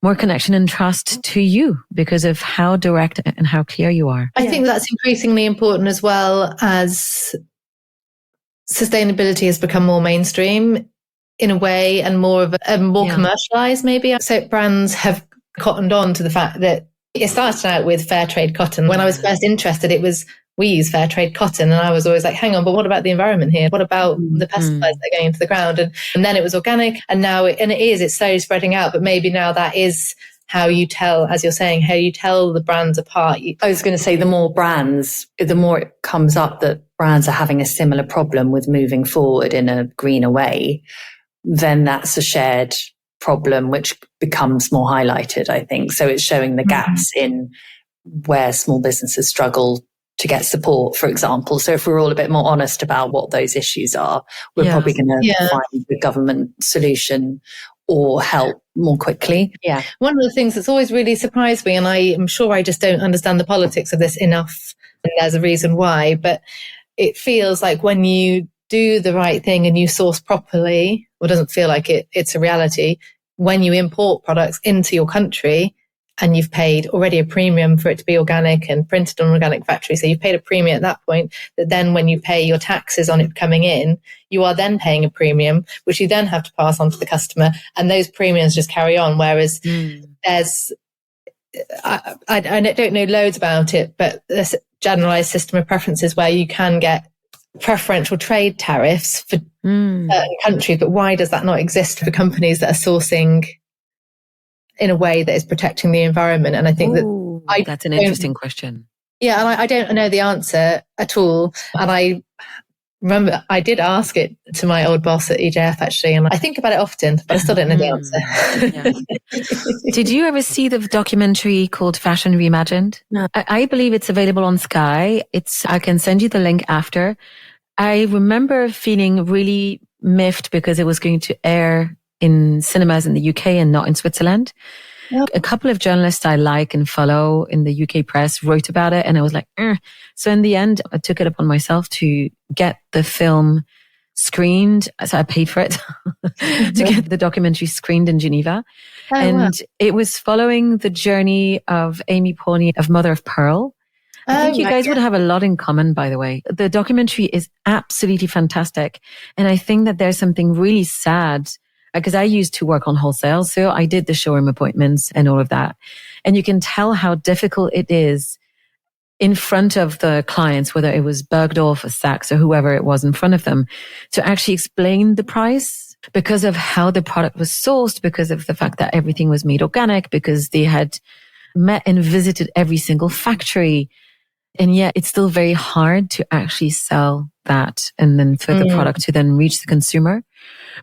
more connection and trust to you because of how direct and how clear you are. I think that's increasingly important as well as sustainability has become more mainstream in a way and more commercialized maybe. So brands have cottoned on to the fact that it started out with fair trade cotton. When I was first interested, it was we use fair trade cotton. And I was always like, hang on, but what about the environment here? What about the pesticides that are going into the ground? And then it was organic. And now it's slowly spreading out. But maybe now that is how you tell, as you're saying, how you tell the brands apart. I was going to say the more brands, the more it comes up that brands are having a similar problem with moving forward in a greener way, then that's a shared problem which becomes more highlighted, I think. So it's showing the gaps in where small businesses struggle to get support, for example. So if we're all a bit more honest about what those issues are, we're probably going to find the government solution or help more quickly. Yeah. One of the things that's always really surprised me, and I am sure I just don't understand the politics of this enough, and there's a reason why, but it feels like when you do the right thing and you source properly, or doesn't feel like it's a reality, when you import products into your country, and you've paid already a premium for it to be organic and printed on an organic factory. So you've paid a premium at that point, that then when you pay your taxes on it coming in, you are then paying a premium, which you then have to pass on to the customer. And those premiums just carry on. Whereas there's, I don't know loads about it, but there's a generalized system of preferences where you can get preferential trade tariffs for certain countries. But why does that not exist for companies that are sourcing in a way that is protecting the environment? And I think that's an interesting question. Yeah, and I don't know the answer at all. And I remember I did ask it to my old boss at EJF actually, and I think about it often, but I still don't know the answer. Did you ever see the documentary called Fashion Reimagined? No. I believe it's available on Sky. I can send you the link after. I remember feeling really miffed because it was going to air in cinemas in the UK and not in Switzerland. Yep. A couple of journalists I like and follow in the UK press wrote about it, and I was like, So in the end, I took it upon myself to get the film screened. So I paid for it to get the documentary screened in Geneva. It was following the journey of Amy Pawnee of Mother of Pearl. I think you guys would have a lot in common, by the way. The documentary is absolutely fantastic. And I think that there's something really sad because I used to work on wholesale. So I did the showroom appointments and all of that. And you can tell how difficult it is in front of the clients, whether it was Bergdorf or Saks or whoever it was in front of them, to actually explain the price because of how the product was sourced, because of the fact that everything was made organic, because they had met and visited every single factory. And yet it's still very hard to actually sell that and then for the product to then reach the consumer.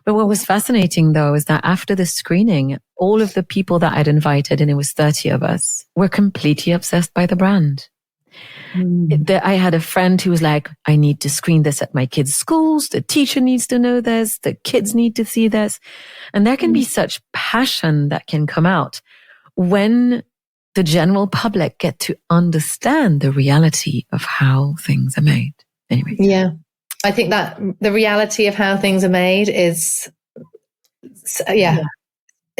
But what was fascinating though is that after the screening, all of the people that I'd invited, and it was 30 of us, were completely obsessed by the brand. I had a friend who was like, I need to screen this at my kids' schools. The teacher needs to know this. The kids need to see this. And there can be such passion that can come out when the general public get to understand the reality of how things are made. Anyway. Yeah. I think that the reality of how things are made is,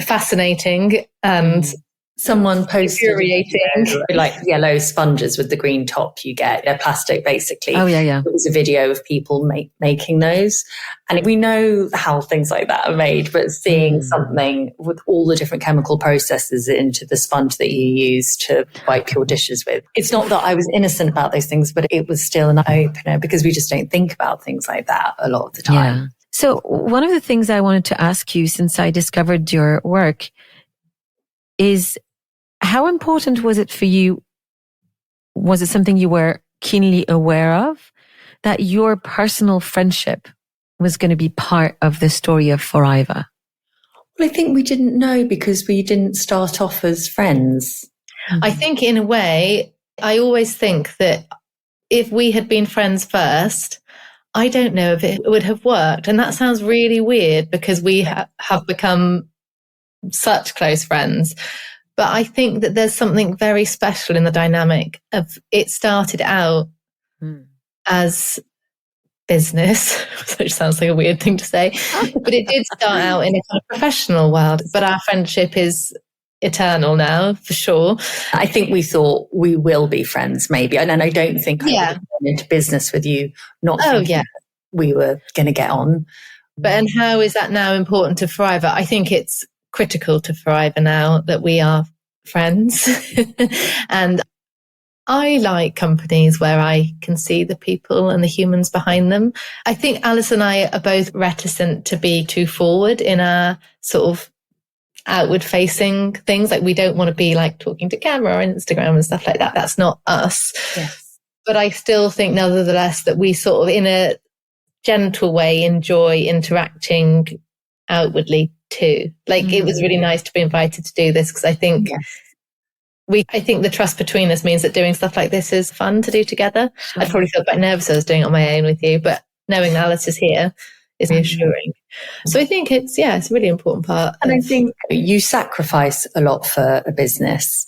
fascinating and someone posted infuriating. Like yellow sponges with the green top you get. They're plastic, basically. Oh, yeah. It was a video of people making those. And we know how things like that are made, but seeing something with all the different chemical processes into the sponge that you use to wipe your dishes with. It's not that I was innocent about those things, but it was still an eye-opener because we just don't think about things like that a lot of the time. Yeah. So one of the things I wanted to ask you since I discovered your work is, how important was it for you? Was it something you were keenly aware of, that your personal friendship was going to be part of the story of Forivor? Well, I think we didn't know because we didn't start off as friends. I think in a way, I always think that if we had been friends first, I don't know if it would have worked. And that sounds really weird because we have become such close friends. But I think that there's something very special in the dynamic of it started out as business, which sounds like a weird thing to say, but it did start out in a kind of professional world. But our friendship is eternal now, for sure. I think we thought we will be friends, maybe. And I don't think I would have gone into business with you, not thinking we were going to get on. But and how is that now important to Forivor? I think it's critical to Forivor now that we are friends. And I like companies where I can see the people and the humans behind them. I think Alice and I are both reticent to be too forward in our sort of outward facing things. Like we don't want to be like talking to camera or Instagram and stuff like that. That's not us. Yes. But I still think nevertheless that we sort of in a gentle way enjoy interacting outwardly too. Like it was really nice to be invited to do this because I think I think the trust between us means that doing stuff like this is fun to do together. I'd probably feel quite nervous if I was doing it on my own with you, but knowing Alice is here is reassuring. So I think it's a really important part. And I think you sacrifice a lot for a business.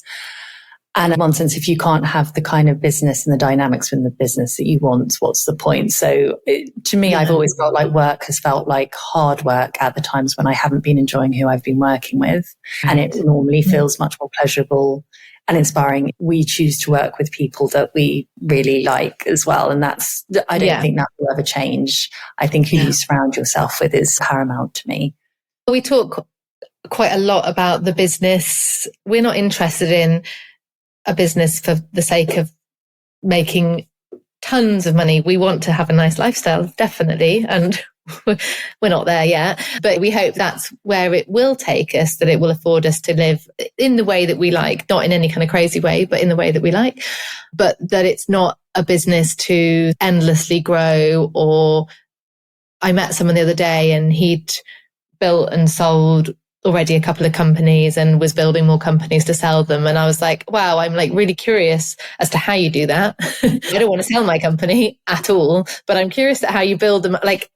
And in one sense, if you can't have the kind of business and the dynamics in the business that you want, what's the point? So to me, I've always felt like work has felt like hard work at the times when I haven't been enjoying who I've been working with. And it normally feels much more pleasurable and inspiring. We choose to work with people that we really like as well. And I don't think that will ever change. I think who you surround yourself with is paramount to me. We talk quite a lot about the business. We're not interested in a business for the sake of making tons of money. We want to have a nice lifestyle, definitely. And we're not there yet, but we hope that's where it will take us, that it will afford us to live in the way that we like, not in any kind of crazy way, but in the way that we like, but that it's not a business to endlessly grow. Or I met someone the other day and he'd built and sold already a couple of companies and was building more companies to sell them. And I was like, wow, I'm like really curious as to how you do that. I don't want to sell my company at all, but I'm curious at how you build them, like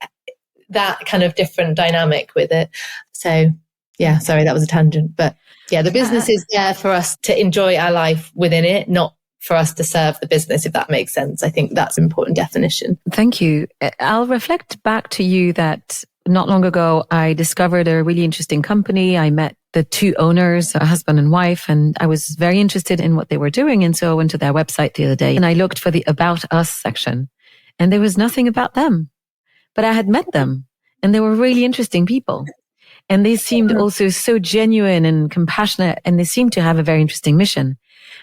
that kind of different dynamic with it. So yeah, sorry, that was a tangent, but yeah, the business is there for us to enjoy our life within it, not for us to serve the business, if that makes sense. I think that's an important definition. Thank you. I'll reflect back to you that not long ago, I discovered a really interesting company. I met the two owners, a husband and wife, and I was very interested in what they were doing. And so I went to their website the other day and I looked for the About Us section and there was nothing about them, but I had met them and they were really interesting people. And they seemed also so genuine and compassionate and they seemed to have a very interesting mission.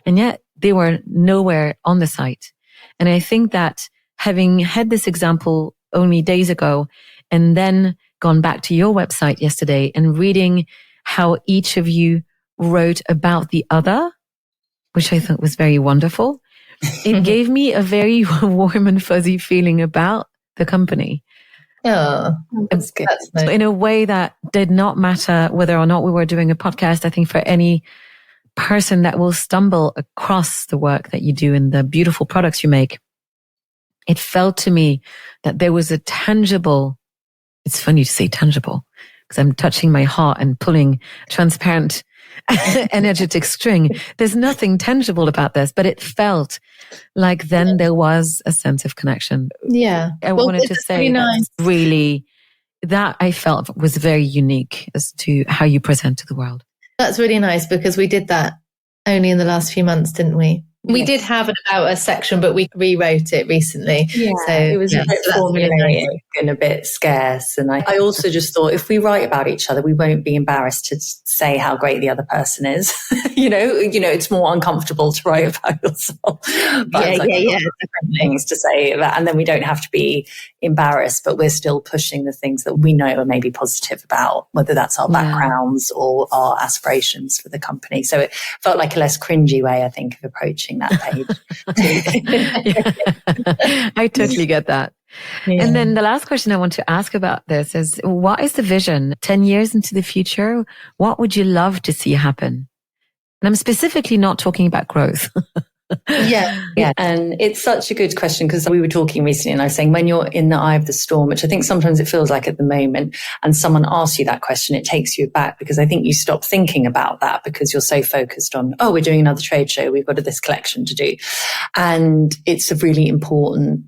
And yet they were nowhere on the site. And I think that having had this example only days ago, and then gone back to your website yesterday and reading how each of you wrote about the other, which I thought was very wonderful. It gave me a very warm and fuzzy feeling about the company. Oh, that's good. That's nice. In a way that did not matter whether or not we were doing a podcast. I think for any person that will stumble across the work that you do and the beautiful products you make, it felt to me that there was a tangible, it's funny to say tangible because I'm touching my heart and pulling transparent energetic string. There's nothing tangible about this, but it felt like then there was a sense of connection. Yeah. I wanted to say nice. Really, that I felt was very unique as to how you present to the world. That's really nice because we did that only in the last few months, didn't we? We did have an About Us section, but we rewrote it recently. Yeah, so it was a bit formulaic and a bit scarce. And I also just thought if we write about each other, we won't be embarrassed to say how great the other person is. you know, it's more uncomfortable to write about yourself. But different things to say about, and then we don't have to be embarrassed, but we're still pushing the things that we know are maybe positive about, whether that's our backgrounds or our aspirations for the company. So it felt like a less cringy way, I think, of approaching that page. I totally get that. Yeah. And then the last question I want to ask about this is, what is the vision 10 years into the future? What would you love to see happen? And I'm specifically not talking about growth. Yeah. And it's such a good question because we were talking recently and I was saying when you're in the eye of the storm, which I think sometimes it feels like at the moment, and someone asks you that question, it takes you back because I think you stop thinking about that because you're so focused on, we're doing another trade show. We've got this collection to do. And it's a really important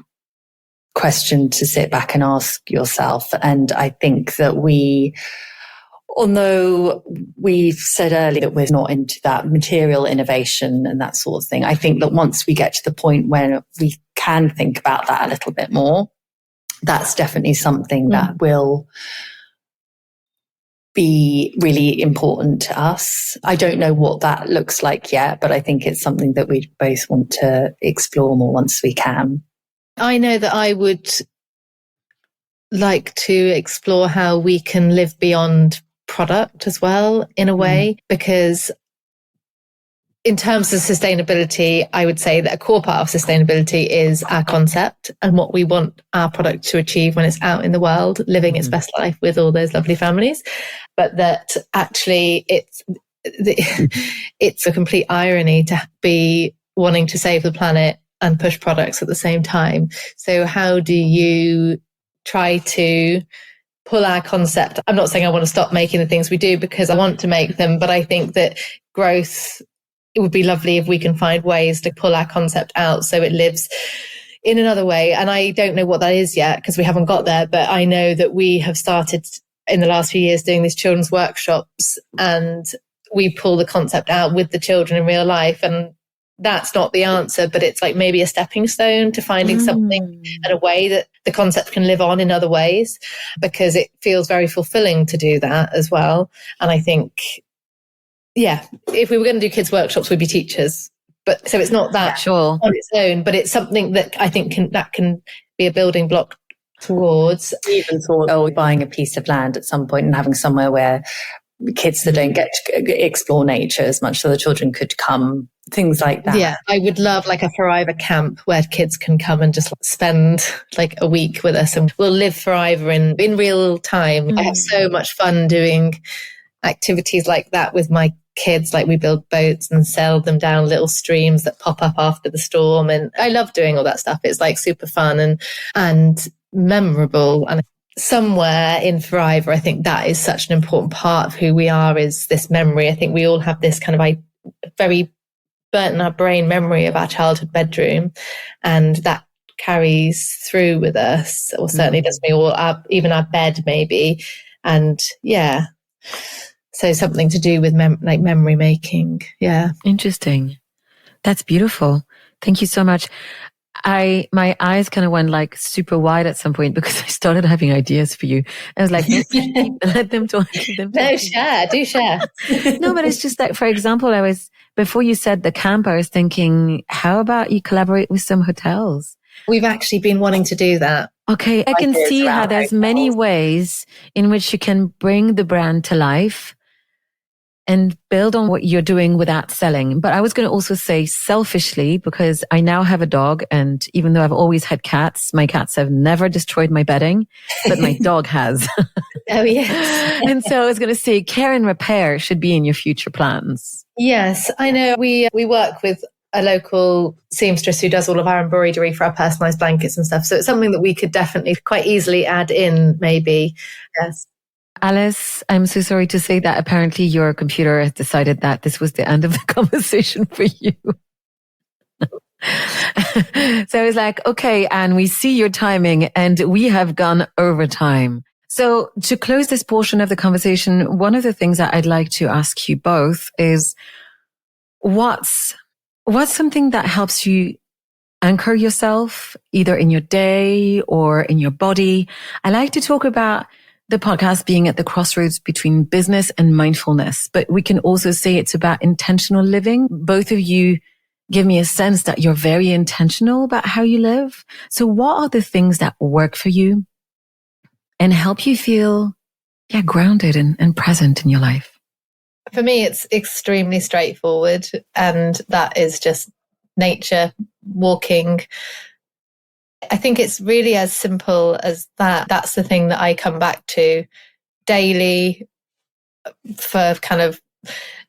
question to sit back and ask yourself. And I think that we although we've said earlier that we're not into that material innovation and that sort of thing, I think that once we get to the point where we can think about that a little bit more, that's definitely something that will be really important to us. I don't know what that looks like yet, but I think it's something that we both want to explore more once we can. I know that I would like to explore how we can live beyond product as well, in a way, because in terms of sustainability, I would say that a core part of sustainability is our concept and what we want our product to achieve when it's out in the world, living its best life with all those lovely families. But that actually it's a complete irony to be wanting to save the planet and push products at the same time. So how do you try to pull our concept? I'm not saying I want to stop making the things we do, because I want to make them, but I think that growth, it would be lovely if we can find ways to pull our concept out so it lives in another way. And I don't know what that is yet because we haven't got there, but I know that we have started in the last few years doing these children's workshops, and we pull the concept out with the children in real life. And that's not the answer, but it's like maybe a stepping stone to finding something and a way that the concept can live on in other ways, because it feels very fulfilling to do that as well. And I think, if we were going to do kids' workshops, we'd be teachers. But so it's not that on its own, but it's something that I think can be a building block towards. We even thought, buying a piece of land at some point and having somewhere where kids that don't get to explore nature as much, so the children could come, things like that. Yeah, I would love like a Forivor camp where kids can come and just spend like a week with us, and we'll live Forivor in real time. I have so much fun doing activities like that with my kids. Like we build boats and sail them down little streams that pop up after the storm, and I love doing all that stuff. It's like super fun and memorable. And somewhere in Forivor, I think that is such an important part of who we are, is this memory. I think we all have this kind of very burnt in our brain memory of our childhood bedroom, and that carries through with us, or certainly does me, or even our bed maybe. And so something to do with memory making. Yeah. Interesting. That's beautiful. Thank you so much. My eyes kind of went like super wide at some point because I started having ideas for you. I was like, let them talk. No, do share. No, but it's just that, for example, before you said the camp, I was thinking, how about you collaborate with some hotels? We've actually been wanting to do that. Okay. I can see how there's many ways in which you can bring the brand to life and build on what you're doing without selling. But I was going to also say selfishly, because I now have a dog, and even though I've always had cats, my cats have never destroyed my bedding, but my dog has. Oh, yes. And so I was going to say care and repair should be in your future plans. Yes, I know. We work with a local seamstress who does all of our embroidery for our personalised blankets and stuff. So it's something that we could definitely quite easily add in, maybe. Yes. Alice, I'm so sorry to say that apparently your computer has decided that this was the end of the conversation for you. So I was like, okay, Anne, we see your timing and we have gone over time. So to close this portion of the conversation, one of the things that I'd like to ask you both is what's something that helps you anchor yourself either in your day or in your body? I like to talk about the podcast being at the crossroads between business and mindfulness, but we can also say it's about intentional living. Both of you give me a sense that you're very intentional about how you live. So what are the things that work for you and help you feel grounded and present in your life? For me, it's extremely straightforward, and that is just nature, walking. I think it's really as simple as that. That's the thing that I come back to daily for kind of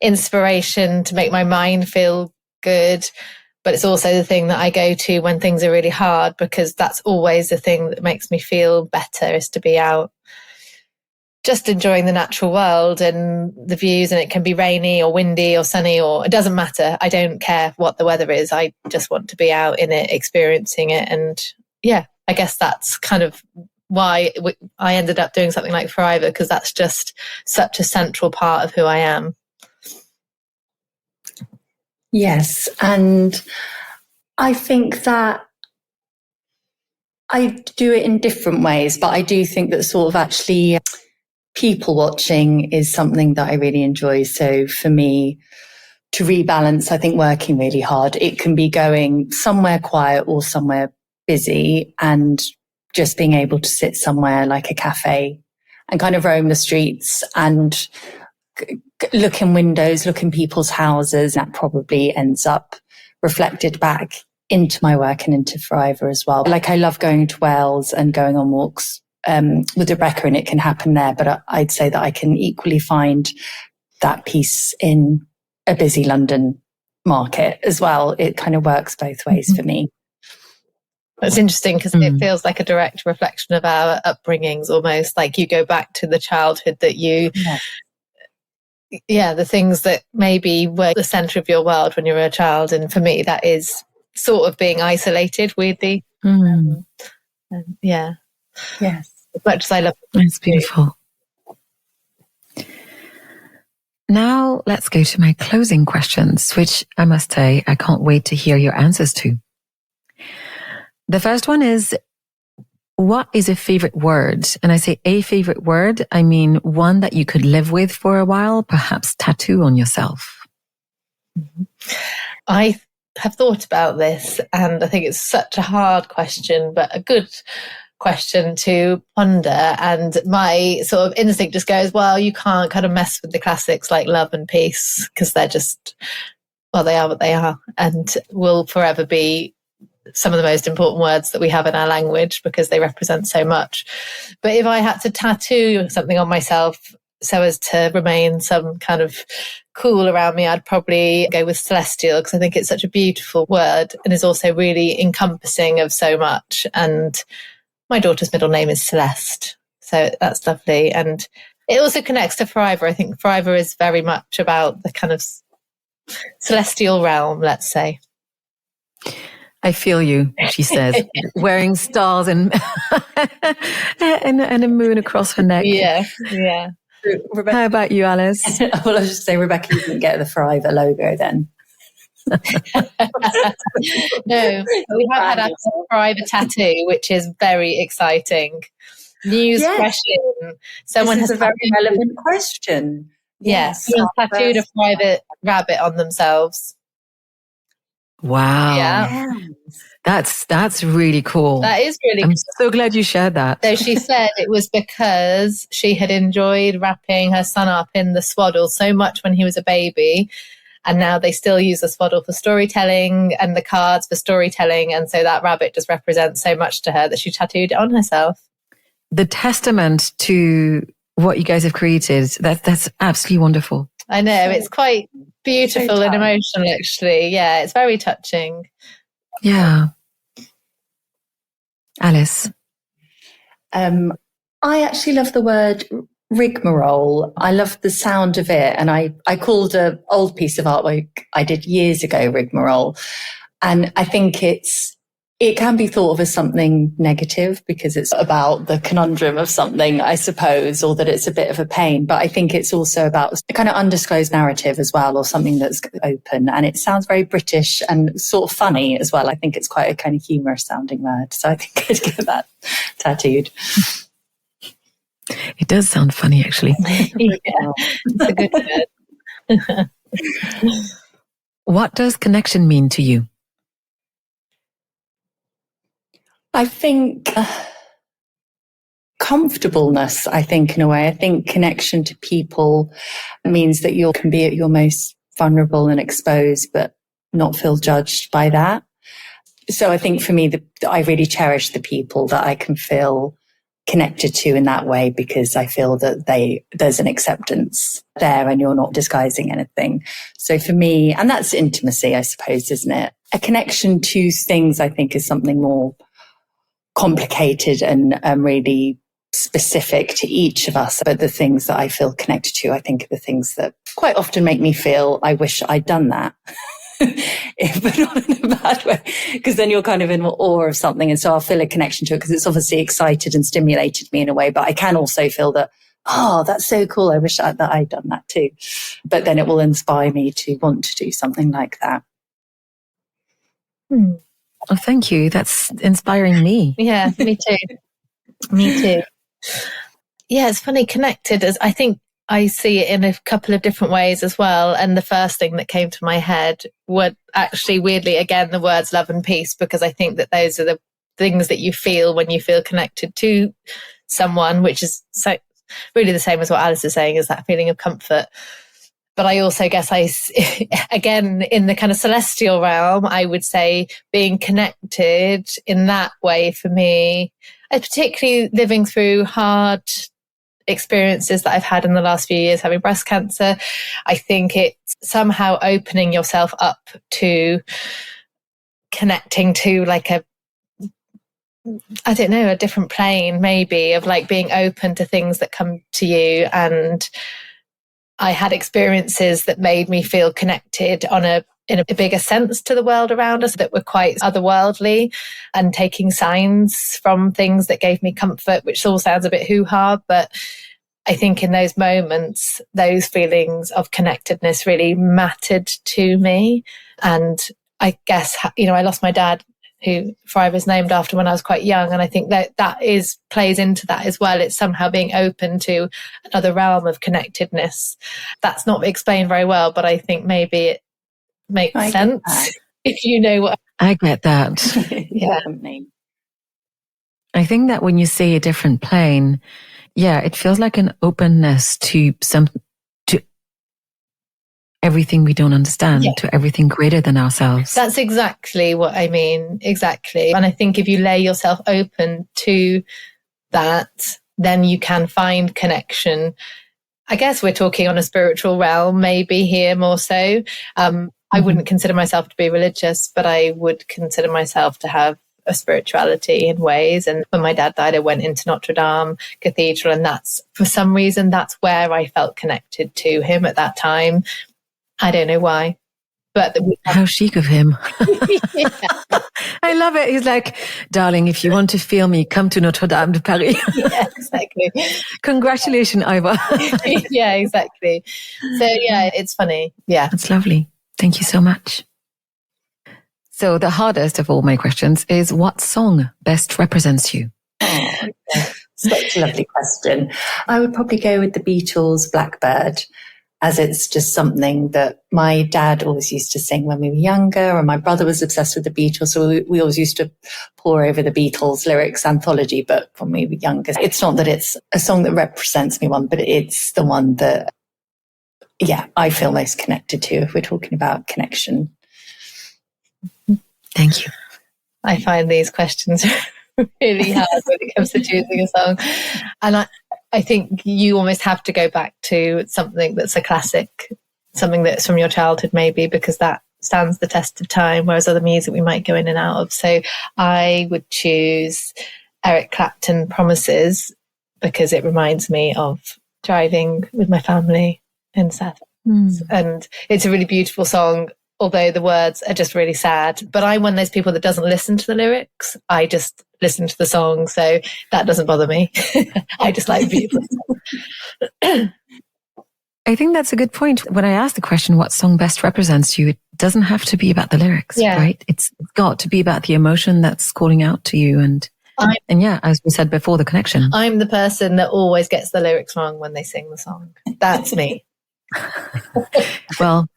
inspiration to make my mind feel good. But it's also the thing that I go to when things are really hard, because that's always the thing that makes me feel better, is to be out just enjoying the natural world and the views. And it can be rainy or windy or sunny, or it doesn't matter. I don't care what the weather is. I just want to be out in it, experiencing it. And I guess that's kind of why I ended up doing something like Forivor, because that's just such a central part of who I am. Yes. And I think that I do it in different ways, but I do think that sort of actually people watching is something that I really enjoy. So for me, to rebalance, I think working really hard, it can be going somewhere quiet or somewhere busy, and just being able to sit somewhere like a cafe and kind of roam the streets and look in windows, look in people's houses. That probably ends up reflected back into my work and into Forivor as well. Like I love going to Wales and going on walks with Rebecca, and it can happen there. But I'd say that I can equally find that peace in a busy London market as well. It kind of works both ways for me. It's interesting because it feels like a direct reflection of our upbringings, almost like you go back to the childhood that you, the things that maybe were the centre of your world when you were a child. And for me, that is sort of being isolated, weirdly. Yes. As much as I love it. It's beautiful. Now let's go to my closing questions, which I must say I can't wait to hear your answers to. The first one is, what is a favorite word? And I say a favorite word, I mean one that you could live with for a while, perhaps tattoo on yourself. I have thought about this, and I think it's such a hard question, but a good question to ponder. And my sort of instinct just goes, well, you can't kind of mess with the classics like love and peace, because they're just, well, they are what they are, and will forever be some of the most important words that we have in our language because they represent so much. But if I had to tattoo something on myself so as to remain some kind of cool around me, I'd probably go with celestial, because I think it's such a beautiful word and is also really encompassing of so much. And my daughter's middle name is Celeste, so that's lovely. And it also connects to Forivor. I think Forivor is very much about the kind of celestial realm, let's say. I feel you, she says, wearing stars and, and a moon across her neck. Yeah. Rebecca, how about you, Alice? Well, I was just say, Rebecca, you didn't get the Forivor logo then. No, we have had our Forivor tattoo, which is very exciting. News question. Someone has a very relevant question. Yes, tattooed a private rabbit on themselves. Wow. Yeah. That's really cool. That is really cool. I'm so glad you shared that. So she said it was because she had enjoyed wrapping her son up in the swaddle so much when he was a baby. And now they still use the swaddle for storytelling and the cards for storytelling. And so that rabbit just represents so much to her that she tattooed it on herself. The testament to what you guys have created, that's absolutely wonderful. I know, it's quite beautiful and emotional, actually. Yeah, it's very touching. Yeah. Alice? I actually love the word rigmarole. I love the sound of it. And I called an old piece of artwork I did years ago rigmarole. And I think it can be thought of as something negative because it's about the conundrum of something, I suppose, or that it's a bit of a pain. But I think it's also about a kind of undisclosed narrative as well, or something that's open. And it sounds very British and sort of funny as well. I think it's quite a kind of humorous sounding word. So I think I'd get that tattooed. It does sound funny, actually. Yeah, it's a good word. What does connection mean to you? I think comfortableness, I think, in a way. I think connection to people means that you can be at your most vulnerable and exposed, but not feel judged by that. So I think for me, I really cherish the people that I can feel connected to in that way, because I feel that there's an acceptance there and you're not disguising anything. So for me, and that's intimacy, I suppose, isn't it? A connection to things, I think, is something more complicated and really specific to each of us. But the things that I feel connected to, I think, are the things that quite often make me feel I wish I'd done that. but not in a bad way, because then you're kind of in awe of something. And so I'll feel a connection to it because it's obviously excited and stimulated me in a way. But I can also feel that, oh, that's so cool. I wish that I'd done that too. But then it will inspire me to want to do something like that. Oh, thank you. That's inspiring me. Yeah, me too. Me too. Yeah, it's funny. Connected, as I think I see it in a couple of different ways as well. And the first thing that came to my head were actually, weirdly, again, the words love and peace, because I think that those are the things that you feel when you feel connected to someone, which is so really the same as what Alice is saying, is that feeling of comfort. But I also guess again, in the kind of celestial realm, I would say being connected in that way for me, particularly living through hard experiences that I've had in the last few years, having breast cancer, I think it's somehow opening yourself up to connecting to like a different plane maybe, of like being open to things that come to you. And I had experiences that made me feel connected in a bigger sense to the world around us, that were quite otherworldly, and taking signs from things that gave me comfort, which all sounds a bit hoo-ha, but I think in those moments, those feelings of connectedness really mattered to me. And I guess, I lost my dad, who Forivor is named after, when I was quite young. And I think that plays into that as well. It's somehow being open to another realm of connectedness. That's not explained very well, but I think maybe it makes sense if you know what I get that. Yeah. I think that when you say a different plane, yeah, it feels like an openness to everything we don't understand, to everything greater than ourselves. That's exactly what I mean. Exactly. And I think if you lay yourself open to that, then you can find connection. I guess we're talking on a spiritual realm, maybe here more so. I wouldn't consider myself to be religious, but I would consider myself to have a spirituality in ways. And when my dad died, I went into Notre Dame Cathedral, and for some reason, that's where I felt connected to him at that time. I don't know why, but how chic of him. I love it. He's like, darling, if you want to feel me, come to Notre Dame de Paris. Yeah, exactly. Congratulations, Iva. Yeah, exactly. So yeah, it's funny. Yeah. That's lovely. Thank you so much. So the hardest of all my questions is, what song best represents you? Oh, such a lovely question. I would probably go with the Beatles' Blackbird, as it's just something that my dad always used to sing when we were younger, and my brother was obsessed with the Beatles. So we always used to pore over the Beatles lyrics anthology book when we were younger. It's not that it's a song that represents me but it's the one that, I feel most connected to, if we're talking about connection. Thank you. I find these questions really hard when it comes to choosing a song. And I think you almost have to go back to something that's a classic, something that's from your childhood maybe, because that stands the test of time, whereas other music we might go in and out of. So I would choose Eric Clapton, Promises, because it reminds me of driving with my family in South. And it's a really beautiful song, although the words are just really sad. But I'm one of those people that doesn't listen to the lyrics. I just listen to the song. So that doesn't bother me. I just like beautiful songs. I think that's a good point. When I asked the question, what song best represents you, it doesn't have to be about the lyrics, right? It's got to be about the emotion that's calling out to you. And as we said before, the connection. I'm the person that always gets the lyrics wrong when they sing the song. That's me. Well,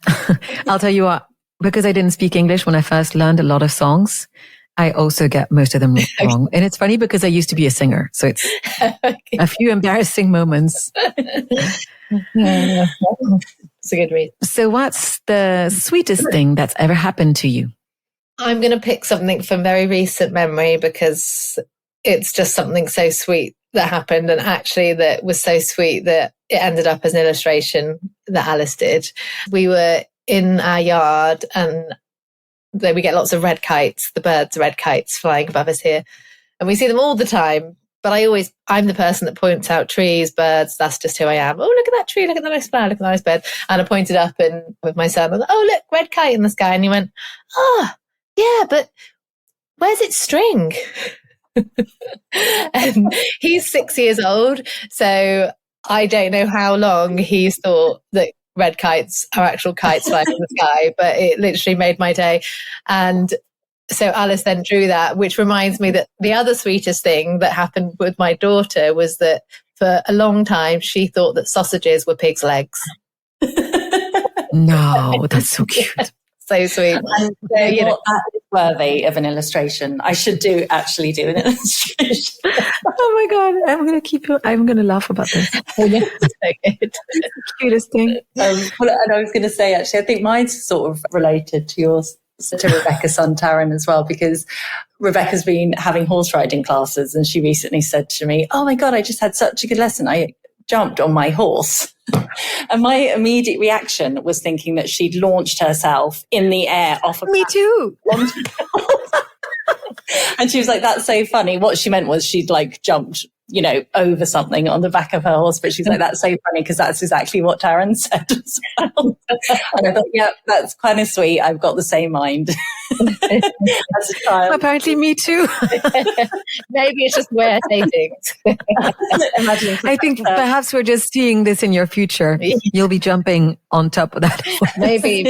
I'll tell you what, because I didn't speak English when I first learned a lot of songs, I also get most of them wrong. And it's funny because I used to be a singer. So it's a few embarrassing moments. It's a good read. So what's the sweetest thing that's ever happened to you? I'm going to pick something from very recent memory because it's just something so sweet that happened, and actually that was so sweet that it ended up as an illustration that Alice did. We were in our yard and we get lots of red kites, the birds, red kites flying above us here. And we see them all the time. But I'm the person that points out trees, birds. That's just who I am. Oh, look at that tree. Look at the nice flower. Look at the nice bird. And I pointed up and with my son, I was like, oh, look, red kite in the sky. And he went, oh, yeah, but where's its string? And he's 6 years old. So I don't know how long he's thought that red kites are actual kites flying in the sky, but it literally made my day. And so Alice then drew that, which reminds me that the other sweetest thing that happened with my daughter was that for a long time, she thought that sausages were pig's legs. No, that's so cute. So sweet. And so, that is worthy of an illustration. I should actually do an illustration. Oh my God. I'm going to laugh about this. Oh, yeah, so good. It's the cutest thing. And I was going to say, actually, I think mine's sort of related to yours, to Rebecca's son, Taryn, as well, because Rebecca's been having horse riding classes and she recently said to me, oh my God, I just had such a good lesson. I jumped on my horse. And my immediate reaction was thinking that she'd launched herself in the air off of Me too. And she was like, that's so funny. What she meant was she'd like jumped, over something on the back of her horse. But she's like, that's so funny because that's exactly what Taryn said as well. And I thought, yeah, that's kind of sweet. I've got the same mind as a child. Apparently me too. Maybe it's just where I say things. I think perhaps we're just seeing this in your future. You'll be jumping on top of that. Maybe.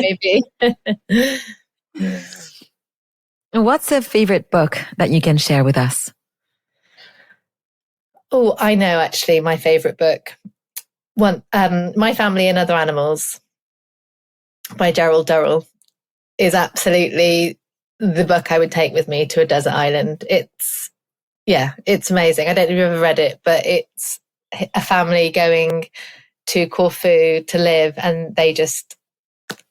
What's a favorite book that you can share with us? Oh, I know, actually, my favorite book. My Family and Other Animals by Gerald Durrell is absolutely the book I would take with me to a desert island. It's amazing. I don't know if you've ever read it, but it's a family going to Corfu to live, and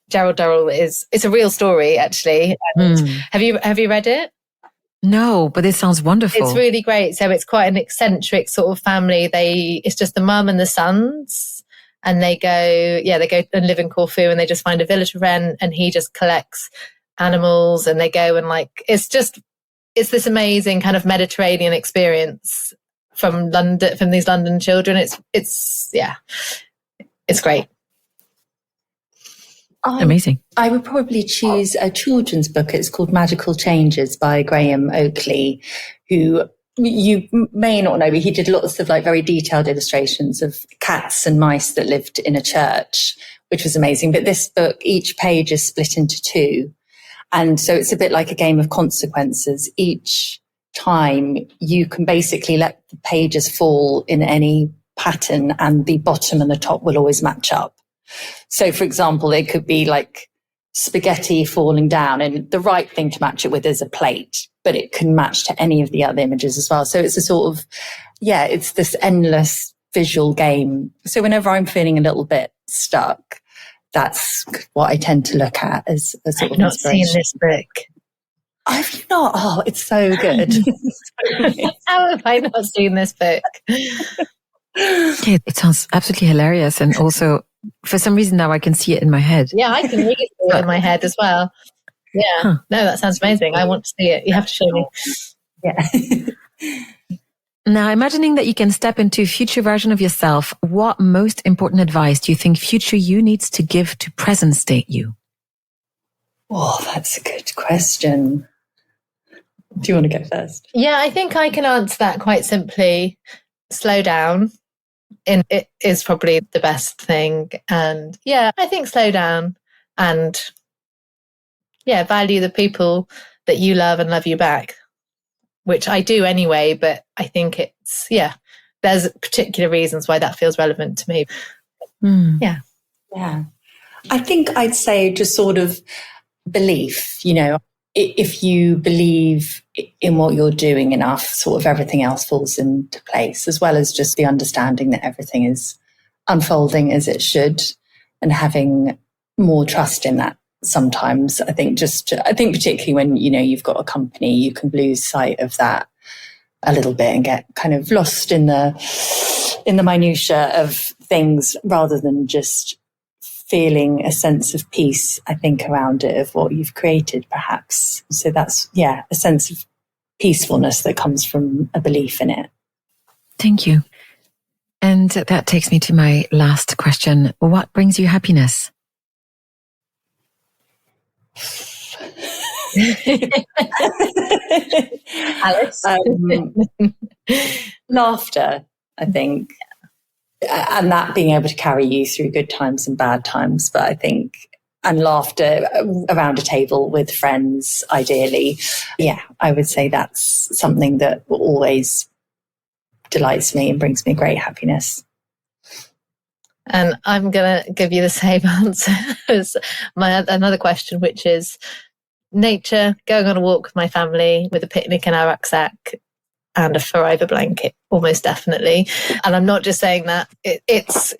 Gerald Durrell it's a real story, actually. And have you read it? No, but it sounds wonderful. It's really great. So it's quite an eccentric sort of family. It's just the mum and the sons, and they go and live in Corfu, and they just find a villa to rent, and he just collects animals, and they go and it's this amazing kind of Mediterranean experience from London, from these London children. It's great. Amazing. I would probably choose a children's book. It's called Magical Changes by Graham Oakley, who you may not know, but he did lots of very detailed illustrations of cats and mice that lived in a church, which was amazing. But this book, each page is split into two. And so it's a bit like a game of consequences. Each time you can basically let the pages fall in any pattern and the bottom and the top will always match up. So, for example, it could be like spaghetti falling down, and the right thing to match it with is a plate, but it can match to any of the other images as well. So it's a sort of, it's this endless visual game. So whenever I'm feeling a little bit stuck, that's what I tend to look at as a sort of inspiration. I've not seen this book. Have you not? Oh, it's so good. How have I not seen this book? Yeah, it sounds absolutely hilarious, and also for some reason now I can see it in my head. Yeah, I can really see it in my head as well. Yeah. Huh. No, that sounds amazing. I want to see it. You have to show me. Yeah. Now, imagining that you can step into a future version of yourself, what most important advice do you think future you needs to give to present state you? Oh, that's a good question. Do you want to go first? Yeah, I think I can answer that quite simply. Slow down. It is probably the best thing. And I think slow down and value the people that you love and love you back, which I do anyway, but I think there's particular reasons why that feels relevant to me. Yeah. I think I'd say just sort of belief, if you believe in what you're doing enough, sort of everything else falls into place, as well as just the understanding that everything is unfolding as it should, and having more trust in that. Sometimes I think particularly when, you've got a company, you can lose sight of that a little bit and get kind of lost in the minutiae of things, rather than just feeling a sense of peace, I think, around it, of what you've created, perhaps. So that's, a sense of peacefulness that comes from a belief in it. Thank you. And that takes me to my last question. What brings you happiness? Alice? Laughter, I think. And that being able to carry you through good times and bad times. But I think, and laughter around a table with friends, ideally. Yeah, I would say that's something that always delights me and brings me great happiness. And I'm going to give you the same answer as another question, which is nature, going on a walk with my family with a picnic in our rucksack and a Forivor blanket, almost definitely. And I'm not just saying that, it's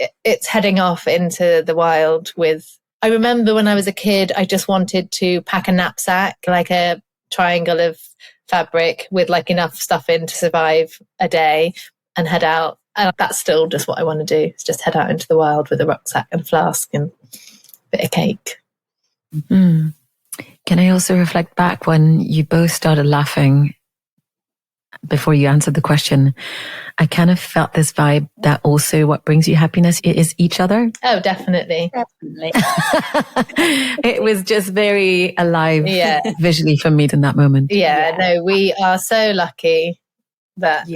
heading off into the wild with, I remember when I was a kid, I just wanted to pack a knapsack, like a triangle of fabric with like enough stuff in to survive a day and head out. And that's still just what I want to do, is just head out into the wild with a rucksack and flask and a bit of cake. Mm. Can I also reflect back when you both started laughing before you answered the question? I kind of felt this vibe that also what brings you happiness is each other. Oh, definitely. It was just very alive visually for me in that moment. Yeah, no, we are so lucky that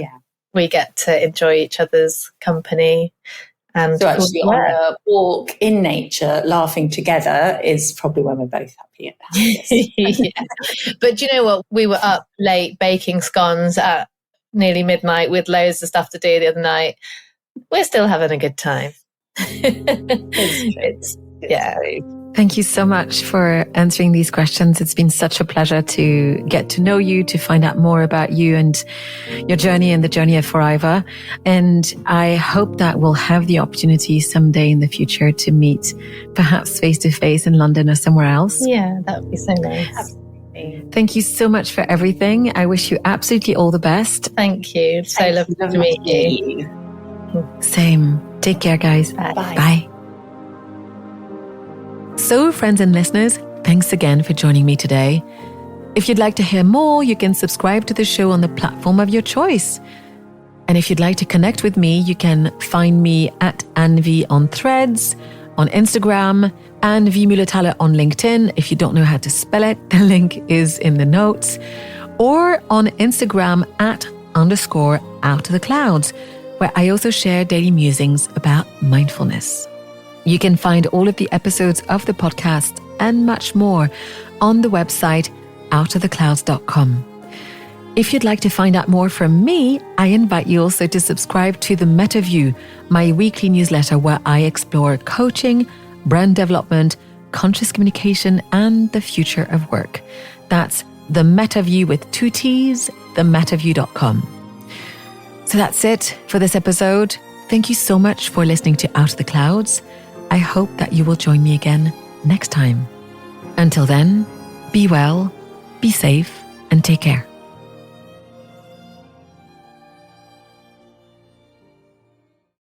we get to enjoy each other's company. And so actually on a walk in nature, laughing together is probably when we're both happy. But do you know what? We were up late baking scones at nearly midnight with loads of stuff to do the other night. We're still having a good time. It's Thank you so much for answering these questions. It's been such a pleasure to get to know you, to find out more about you and your journey and the journey of Forivor. And I hope that we'll have the opportunity someday in the future to meet, perhaps face to face in London or somewhere else. Yeah, that would be so nice. Absolutely. Thank you so much for everything. I wish you absolutely all the best. Thank you. So lovely to meet you. Same. Take care, guys. Bye. Bye. So, friends and listeners, thanks again for joining me today. If you'd like to hear more, you can subscribe to the show on the platform of your choice. And if you'd like to connect with me, you can find me at Anne on Threads, on Instagram, Anne Mühlethaler on LinkedIn. If you don't know how to spell it, the link is in the notes. Or on Instagram at _outoftheclouds, where I also share daily musings about mindfulness. You can find all of the episodes of the podcast and much more on the website outoftheclouds.com. If you'd like to find out more from me, I invite you also to subscribe to the MetaView, my weekly newsletter where I explore coaching, brand development, conscious communication, and the future of work. That's the MetaView with 2 T's, themetaview.com. So that's it for this episode. Thank you so much for listening to Out of the Clouds. I hope that you will join me again next time. Until then, be well, be safe, and take care.